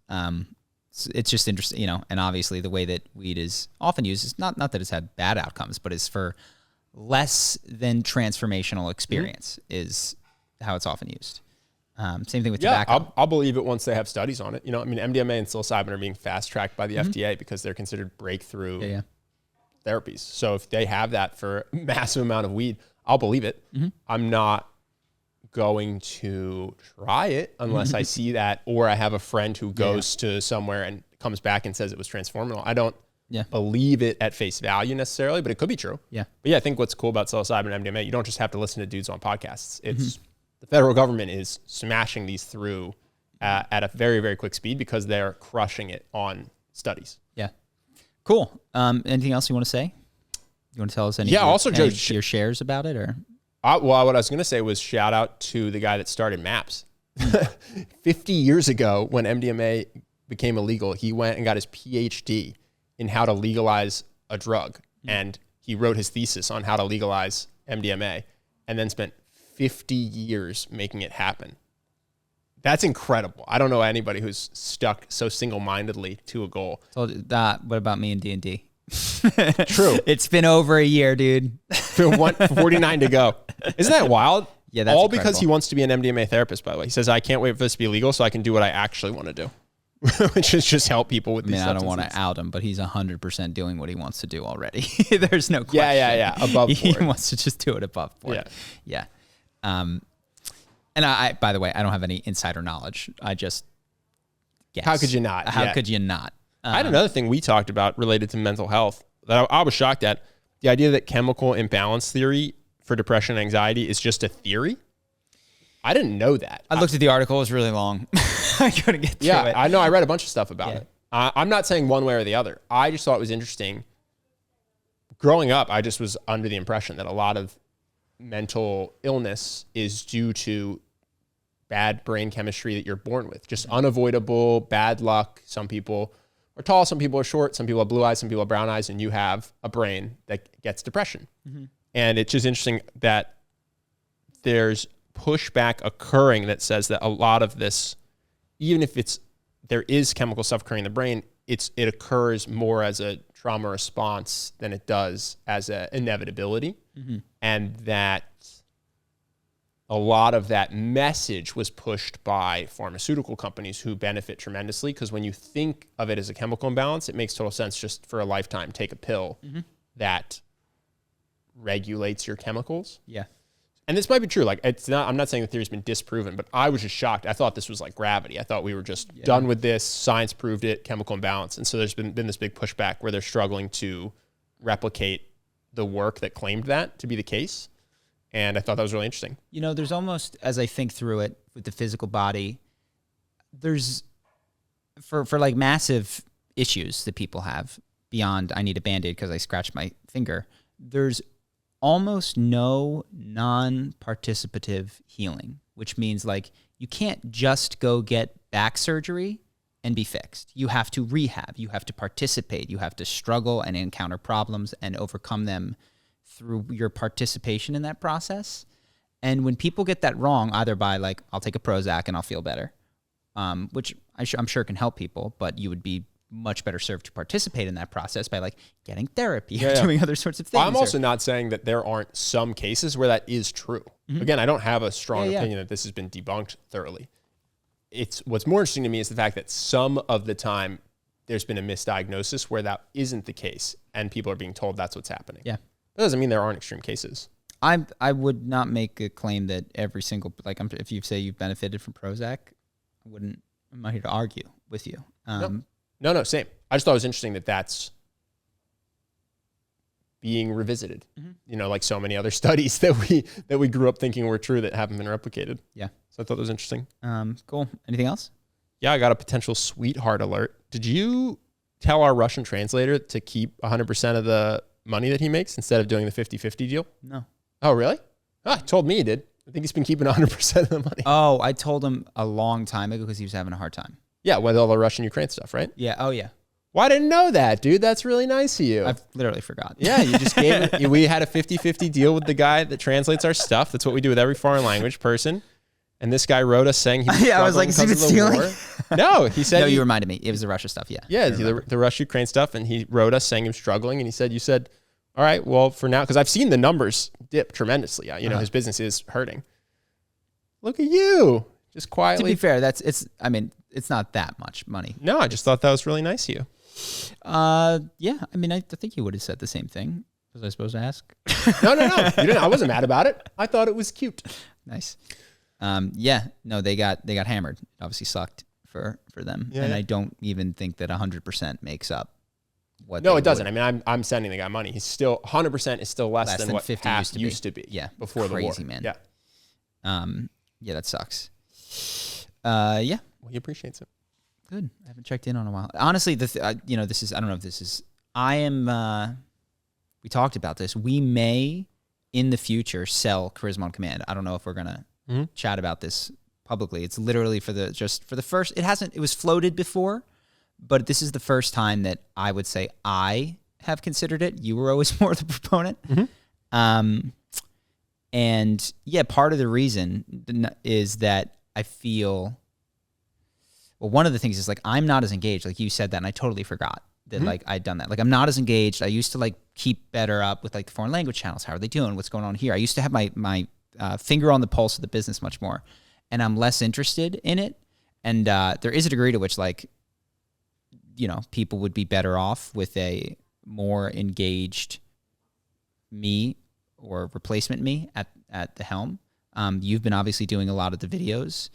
It's just interesting, and obviously the way that weed is often used is not that it's had bad outcomes, but is for less than transformational experience is how it's often used. Same thing with tobacco. I'll believe it once they have studies on it. MDMA and psilocybin are being fast tracked by the FDA because they're considered breakthrough therapies. So if they have that for a massive amount of weed, I'll believe it. I'm not going to try it unless I see that, or I have a friend who goes to somewhere and comes back and says it was transformational. I don't believe it at face value necessarily, but it could be true. Yeah. But yeah, I think what's cool about psilocybin and MDMA, you don't just have to listen to dudes on podcasts. It's the federal government is smashing these through at a very, very quick speed because they're crushing it on studies. Yeah. Cool. Anything else you want to say? You want to tell us any your shares about it, or? Well, what I was going to say was shout out to the guy that started MAPS. 50 years ago, when MDMA became illegal, he went and got his PhD in how to legalize a drug. And he wrote his thesis on how to legalize MDMA and then spent 50 years making it happen. That's incredible. I don't know anybody who's stuck so single-mindedly to a goal. Told you that. What about me and D&D? True. It's been over a year, dude. 49 to go. Isn't that wild? Yeah, that's all incredible. Because he wants to be an MDMA therapist, by the way. He says, I can't wait for this to be illegal so I can do what I actually want to do, which is just help people with these substances. I don't want to out him, but he's 100% doing what he wants to do already. There's no question. Yeah. Above board. He wants to just do it above board. Yeah. And I, by the way, I don't have any insider knowledge. I just guess. How could you not? How could you not? I had another thing we talked about related to mental health that I was shocked at. The idea that chemical imbalance theory for depression and anxiety is just a theory. I didn't know that. I looked at the article. It was really long. I couldn't get through it. Yeah, I know. I read a bunch of stuff about it. I'm not saying one way or the other. I just thought it was interesting. Growing up, I just was under the impression that a lot of mental illness is due to bad brain chemistry that you're born with. Just unavoidable, bad luck. Some people are tall, some people are short, some people have blue eyes, some people have brown eyes, and you have a brain that gets depression. And it's just interesting that there's pushback occurring that says that a lot of this, even if there is chemical stuff occurring in the brain, it occurs more as a trauma response than it does as an inevitability. And that a lot of that message was pushed by pharmaceutical companies who benefit tremendously, because when you think of it as a chemical imbalance, it makes total sense. Just for a lifetime, take a pill that regulates your chemicals. Yeah. And this might be true. Like, I'm not saying the theory's been disproven, but I was just shocked. I thought this was like gravity. I thought we were just done with this. Science proved it, chemical imbalance. And so there's been this big pushback where they're struggling to replicate the work that claimed that to be the case. And I thought that was really interesting. There's almost, as I think through it with the physical body, there's, for like massive issues that people have beyond, I need a Band-Aid because I scratched my finger, there's almost no non-participative healing, which means like you can't just go get back surgery and be fixed. You have to rehab. You have to participate. You have to struggle and encounter problems and overcome them through your participation in that process. And when people get that wrong, either by like, I'll take a Prozac and I'll feel better, which I'm sure can help people, but you would be much better served to participate in that process by like getting therapy or doing other sorts of things. I'm also not saying that there aren't some cases where that is true. Again, I don't have a strong opinion that this has been debunked thoroughly. It's what's more interesting to me is the fact that some of the time there's been a misdiagnosis where that isn't the case and people are being told that's what's happening. Yeah. That doesn't mean there aren't extreme cases. I would not make a claim that every single, like if you say you've benefited from Prozac, I'm not here to argue with you. No, same. I just thought it was interesting that that's being revisited. You know, like so many other studies that we grew up thinking were true that haven't been replicated. Yeah. So I thought that was interesting. Cool. Anything else? Yeah, I got a potential sweetheart alert. Did you tell our Russian translator to keep 100% of the money that he makes instead of doing the 50-50 deal? No. Oh, really? Oh, he told me he did. I think he's been keeping 100% of the money. Oh, I told him a long time ago because he was having a hard time. Yeah, with all the Russian-Ukraine stuff, right? Yeah. Oh, yeah. Well, I didn't know that, dude. That's really nice of you. I literally forgot. Yeah, you just gave it. We had a 50-50 deal with the guy that translates our stuff. That's what we do with every foreign language person. And this guy wrote us saying he was I was like, is he stealing? War. No, he said. No, you reminded me. It was the Russia stuff. Yeah. Yeah, the Russia-Ukraine stuff. And he wrote us saying he was struggling. And you said, all right, well, for now, because I've seen the numbers dip tremendously. You know, his business is hurting. Look at you. Just quietly. To be fair, it's not that much money. No, I just thought that was really nice of you. Yeah. I mean, I think you would have said the same thing. Was I supposed to ask? No. You didn't. I wasn't mad about it. I thought it was cute. Nice. Yeah. No, they got hammered. It obviously sucked for them. Yeah, and I don't even think that 100% makes up what. No, it doesn't. I mean, I'm sending the guy money. He's still 100% is still less than what 50 half used to be. Yeah. Before the war. Crazy, man. Yeah. Yeah, that sucks. Yeah. Well, he appreciates it. Good. I haven't checked in on a while. Honestly, this is, I don't know if this is, we talked about this. We may in the future sell Charisma on Command. I don't know if we're going to chat about this publicly. It's literally for the first, it was floated before, but this is the first time that I would say I have considered it. You were always more the proponent. And yeah, part of the reason is that I feel, well, one of the things is like, I'm not as engaged. Like you said that, and I totally forgot that like I'd done that. Like I'm not as engaged. I used to like keep better up with like the foreign language channels. How are they doing? What's going on here? I used to have my finger on the pulse of the business much more, and I'm less interested in it. And there is a degree to which like, people would be better off with a more engaged me or replacement me at the helm. You've been obviously doing a lot of the videos.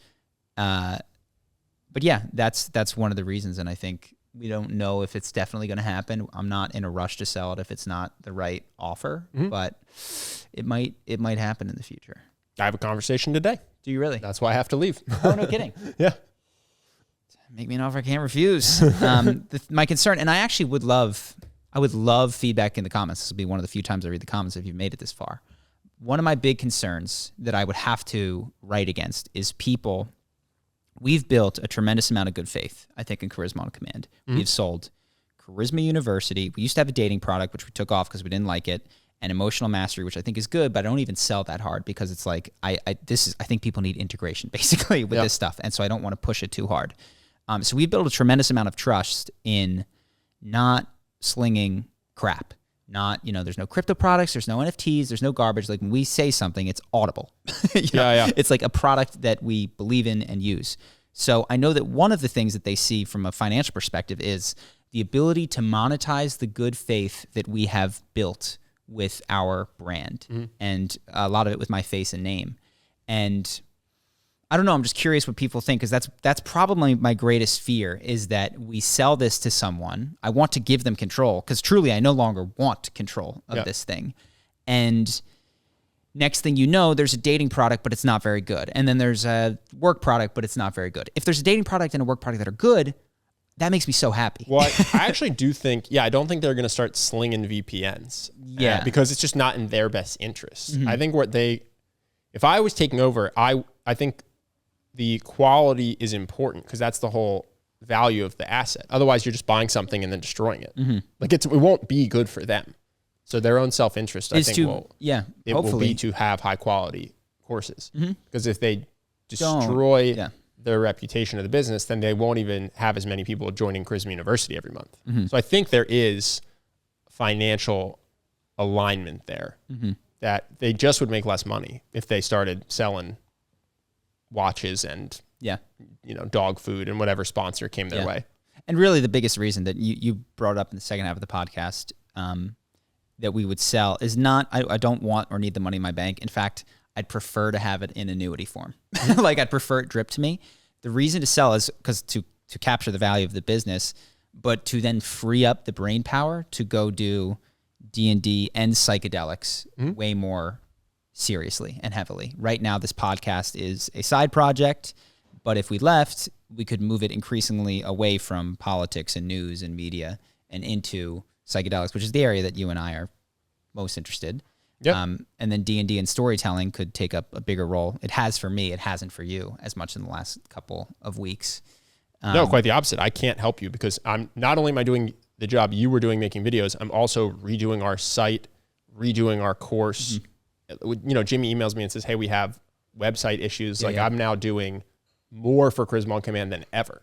But yeah, that's one of the reasons. And I think we don't know if it's definitely going to happen. I'm not in a rush to sell it if it's not the right offer, but it might happen in the future. I have a conversation today. Do you really? That's why I have to leave. Oh, no kidding. Yeah. Make me an offer I can't refuse. My concern, and I would love feedback in the comments. This will be one of the few times I read the comments if you've made it this far. One of my big concerns that I would have to write against is people. We've built a tremendous amount of good faith, I think, in Charisma on Command. We've sold Charisma University. We used to have a dating product, which we took off because we didn't like it, and Emotional Mastery, which I think is good, but I don't even sell that hard because it's like, I think people need integration basically with this stuff. And so I don't want to push it too hard. So we built a tremendous amount of trust in not slinging crap. Not, there's no crypto products, there's no NFTs, there's no garbage. Like when we say something, it's audible. Yeah. It's like a product that we believe in and use. So I know that one of the things that they see from a financial perspective is the ability to monetize the good faith that we have built with our brand, and a lot of it with my face and name. And I don't know, I'm just curious what people think, because that's probably my greatest fear, is that we sell this to someone. I want to give them control, because truly I no longer want control of this thing. And next thing you know, there's a dating product, but it's not very good. And then there's a work product, but it's not very good. If there's a dating product and a work product that are good, that makes me so happy. Well, I actually do think, I don't think they're going to start slinging VPNs. Yeah. Because it's just not in their best interest. I think if I was taking over, I think the quality is important because that's the whole value of the asset. Otherwise, you're just buying something and then destroying it. Like it won't be good for them. So their own self-interest, I think, will be to have high quality courses. Because if they destroy their reputation of the business, then they won't even have as many people joining Charisma University every month. So I think there is financial alignment there that they just would make less money if they started selling watches and dog food and whatever sponsor came their way. And really the biggest reason that you brought up in the second half of the podcast that we would sell is not, I don't want or need the money in my bank. In fact, I'd prefer to have it in annuity form. Like I'd prefer it drip to me. The reason to sell is because to capture the value of the business, but to then free up the brain power to go do D&D and psychedelics way more seriously and heavily. Right now, this podcast is a side project, but if we left, we could move it increasingly away from politics and news and media and into psychedelics, which is the area that you and I are most interested. Yep. And then D&D and storytelling could take up a bigger role. It has for me. It hasn't for you as much in the last couple of weeks. No, quite the opposite. I can't help you because I'm not only am I doing the job you were doing making videos, I'm also redoing our site, redoing our course. Jimmy emails me and says, hey, we have website issues. I'm now doing more for Charisma on Command than ever.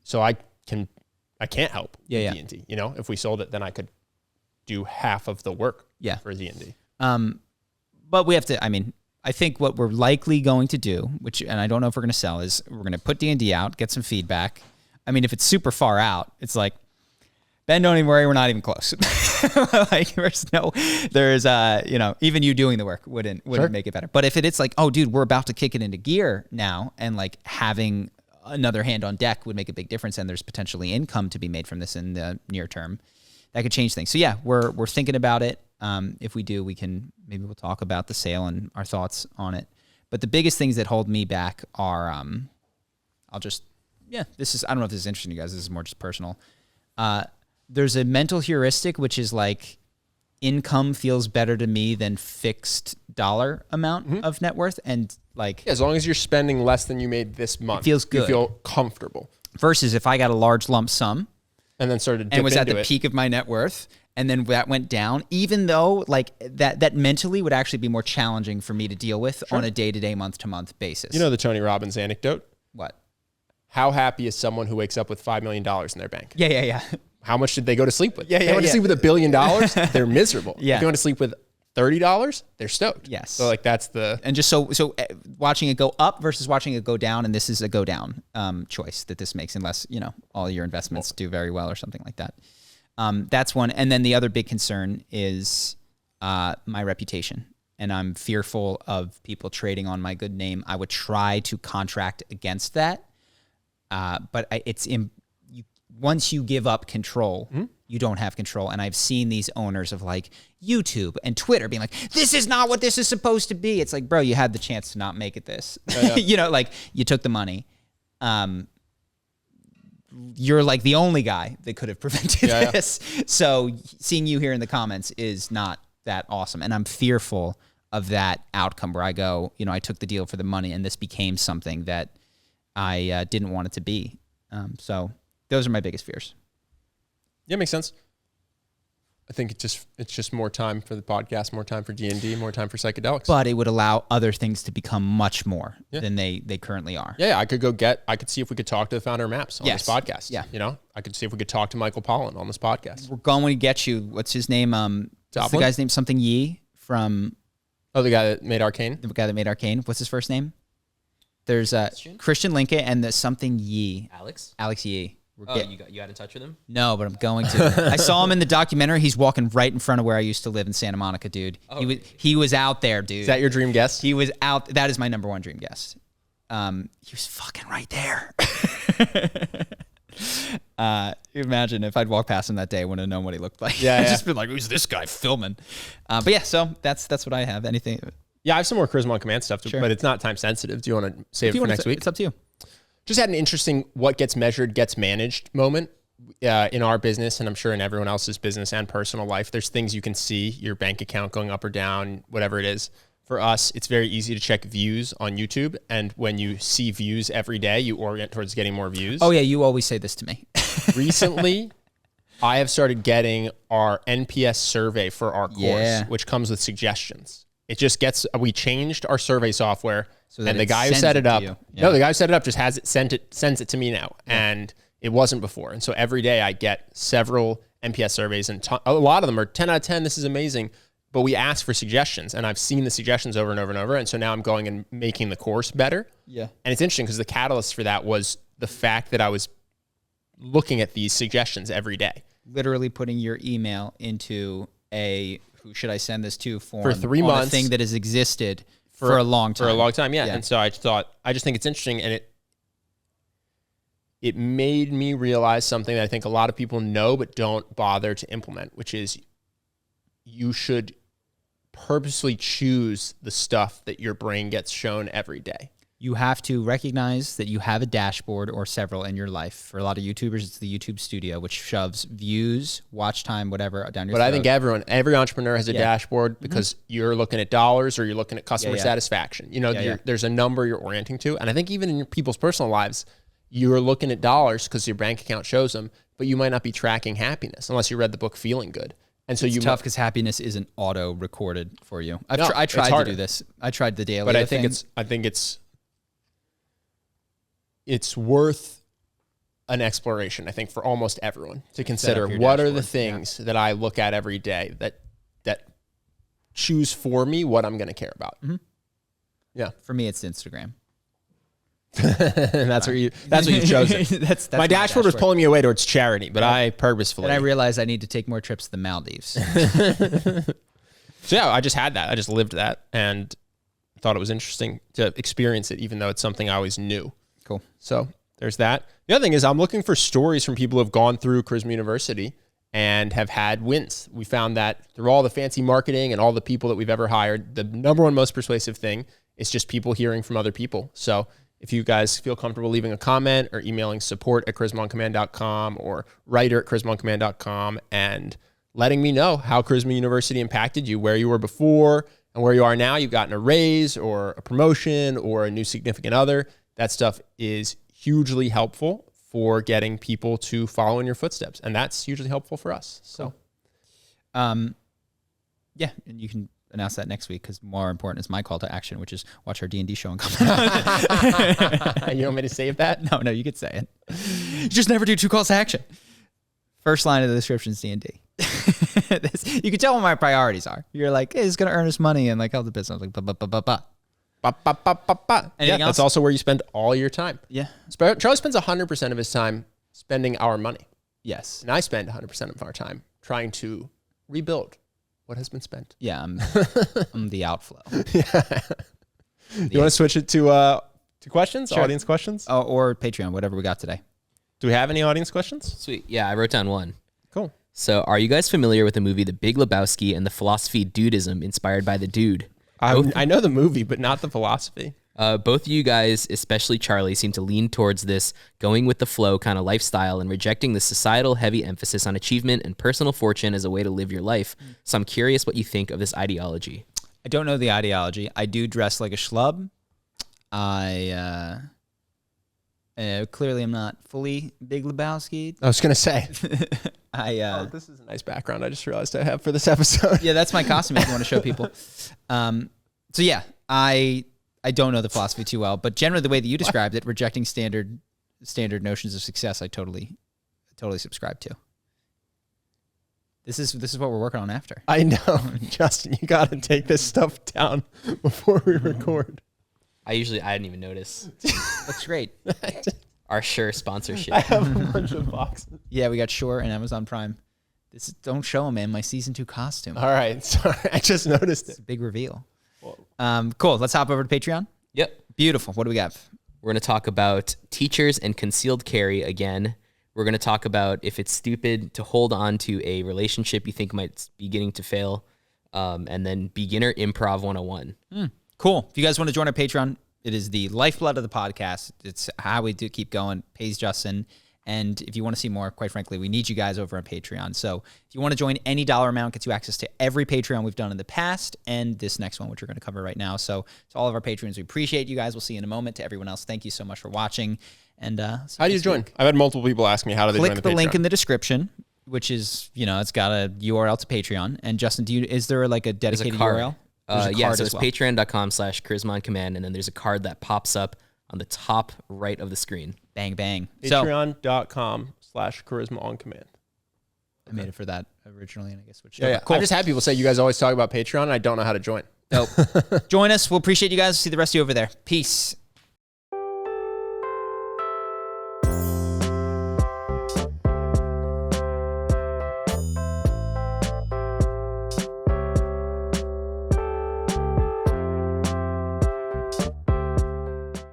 So I can't help D&D. If we sold it, then I could do half of the work for D&D. But we have to, I think what we're likely going to do, and I don't know if we're going to sell, is we're going to put D&D out, get some feedback. If it's super far out, it's like, Ben, don't even worry, we're not even close. Even you doing the work wouldn't make it better. But if it's like, oh, dude, we're about to kick it into gear now, and like having another hand on deck would make a big difference, and there's potentially income to be made from this in the near term, that could change things. So yeah, we're thinking about it. If we do, maybe we'll talk about the sale and our thoughts on it. But the biggest things that hold me back are, I don't know if this is interesting to you guys. This is more just personal. There's a mental heuristic, which is like income feels better to me than fixed dollar amount of net worth. And like, as long as you're spending less than you made this month, it feels good. You feel comfortable. Versus if I got a large lump sum and then started to dip and was at into the it. peak of my net worth, and then that went down, even though like that mentally would actually be more challenging for me to deal with on a day-to-day, month-to-month basis. You know the Tony Robbins anecdote? What? How happy is someone who wakes up with $5 million in their bank? Yeah. How much did they go to sleep with? They went to sleep with $1 billion, they're miserable. If they went to sleep with $30, they're stoked. Yes. So like that's the... And just so watching it go up versus watching it go down, and this is a go down choice that this makes, unless, all your investments do very well or something like that. That's one. And then the other big concern is my reputation. And I'm fearful of people trading on my good name. I would try to contract against that. But once you give up control, you don't have control. And I've seen these owners of like YouTube and Twitter being like, this is not what this is supposed to be. It's like, bro, you had the chance to not make it this. Like you took the money. You're like the only guy that could have prevented this. So seeing you here in the comments is not that awesome. And I'm fearful of that outcome where I go, I took the deal for the money and this became something that I didn't want it to be. So those are my biggest fears. Yeah, makes sense. I think it's just more time for the podcast, more time for D&D, more time for psychedelics. But it would allow other things to become much more than they currently are. Yeah, I could see if we could talk to the founder of MAPS on this podcast. Yeah. I could see if we could talk to Michael Pollan on this podcast. We're going to get you, what's his name? What's the guy's name? Something Yee from... Oh, the guy that made Arcane? The guy that made Arcane. What's his first name? There's Christian Linke and the something Yee. Alex Yee. You got in touch with him? No, but I'm going to. I saw him in the documentary. He's walking right in front of where I used to live in Santa Monica, dude. Oh, he was out there, dude. Is that your dream guest? He was out. That is my number one dream guest. He was fucking right there. Imagine if I'd walked past him that day, I wouldn't have known what he looked like. Yeah, I'd just been like, who's this guy filming? But yeah, so that's what I have. Anything? Yeah, I have some more Charisma on Command stuff, but it's not time sensitive. Do you want to save it for next week? It's up to you. just had an interesting what gets measured gets managed moment in our business, and I'm sure in everyone else's business and personal life. There's things you can see, your bank account going up or down, whatever it is. For us, it's very easy to check views on YouTube. And when you see views every day, you orient towards getting more views. Oh, yeah. You always say this to me. Recently, I have started getting our NPS survey for our course, which comes with suggestions. It just gets, we changed our survey software, and the guy who set it up, no, the guy who set it up just has it, sends it to me now. And it wasn't before. And so every day I get several NPS surveys, and a lot of them are 10 out of 10. This is amazing. But we ask for suggestions, and I've seen the suggestions over and over and over. And so now I'm going and making the course better. Yeah. And it's interesting because the catalyst for that was the fact that I was looking at these suggestions every day. Literally putting your email into a who should I send this to form for 3 months. A thing that has existed for a long time. For a long time, yeah. And so I just think it's interesting, and it made me realize something that I think a lot of people know but don't bother to implement, which is you should purposely choose the stuff that your brain gets shown every day. You have to recognize that you have a dashboard or several in your life. For a lot of YouTubers, it's the YouTube Studio, which shoves views, watch time, whatever down your throat. But I think every entrepreneur has a dashboard because you're looking at dollars or you're looking at customer satisfaction. You know, there's a number you're orienting to. And I think even in your people's personal lives, you're looking at dollars because your bank account shows them, but you might not be tracking happiness unless you read the book Feeling Good. And so it's tough because happiness isn't auto recorded for you. I tried to do this. I tried the daily. But I think it's worth an exploration, I think, for almost everyone to consider what are the things that I look at every day that choose for me what I'm going to care about. Mm-hmm. Yeah. For me, it's Instagram. That's what you've chosen. that's my dashboard was pulling me away towards charity, but I purposefully. And I realized I need to take more trips to the Maldives. So yeah, I just had that. I just lived that and thought it was interesting to experience it, even though it's something I always knew. Cool. So there's that. The other thing is I'm looking for stories from people who have gone through Charisma University and have had wins. We found that through all the fancy marketing and all the people that we've ever hired, the number one most persuasive thing is just people hearing from other people. So if you guys feel comfortable leaving a comment or emailing support@charismaoncommand.com or writer@charismaoncommand.com and letting me know how Charisma University impacted you, where you were before and where you are now, you've gotten a raise or a promotion or a new significant other. That stuff is hugely helpful for getting people to follow in your footsteps. And that's hugely helpful for us. So, yeah, and you can announce that next week because more important is my call to action, which is watch our D&D show and come out. You want me to save that? No, you could say it. You just never do 2 calls to action. First line of the description is D&D. You can tell what my priorities are. You're like, hey, it's going to earn us money and like help the business. Like, Yeah, that's also where you spend all your time. Yeah. Charlie spends 100% of his time spending our money. Yes. And I spend 100% of our time trying to rebuild what has been spent. Yeah, I'm the outflow. Yeah. You want to switch it to questions? Sure. Audience questions? Oh, or Patreon, whatever we got today. Do we have any audience questions? Sweet. Yeah, I wrote down one. Cool. So are you guys familiar with the movie The Big Lebowski and the philosophy Dudeism inspired by the Dude? I know the movie, but not the philosophy. Both of you guys, especially Charlie, seem to lean towards this going with the flow kind of lifestyle and rejecting the societal heavy emphasis on achievement and personal fortune as a way to live your life. So I'm curious what you think of this ideology. I don't know the ideology. I do dress like a schlub. I clearly am not fully Big Lebowski. I was going to say. This is a nice background I just realized I have for this episode. Yeah, that's my costume if you want to show people. So yeah, I don't know the philosophy too well, but generally the way that you described it, rejecting standard notions of success, I totally subscribe to. This is what we're working on after. I know. Justin, you got to take this stuff down before we record. I didn't even notice. That's great. Our Shure sponsorship. I have a bunch of boxes. Yeah, we got Shure and Amazon Prime. Don't show them, man. My season 2 costume. All right. Sorry. I just noticed it. It's a big reveal. Cool. Let's hop over to Patreon. Yep. Beautiful. What do we got? We're going to talk about teachers and concealed carry again. We're going to talk about if it's stupid to hold on to a relationship you think might be beginning to fail. And then beginner improv 101. Cool. If you guys want to join our Patreon, It is the lifeblood of the podcast. It's how we do keep going. Pays Justin. And if you want to see more, quite frankly, we need you guys over on Patreon. So if you want to join, any dollar amount gets you access to every Patreon we've done in the past and this next one, which we're going to cover right now. So to all of our patrons, we appreciate you guys. We'll see you in a moment. To everyone else, thank you so much for watching. And how do you join? I've had multiple people ask me how do they join the Patreon. Click the link in the description, which is, it's got a URL to Patreon. And Justin, is there like a dedicated URL? Yeah, so it's patreon.com/charisma on command, and then there's a card that pops up on the top right of the screen. Bang, bang. Patreon.com/charisma on command. I made it for that originally, and I guess switched over. Cool. I just had people say you guys always talk about Patreon, and I don't know how to join. Nope. Join us. We'll appreciate you guys. See the rest of you over there. Peace.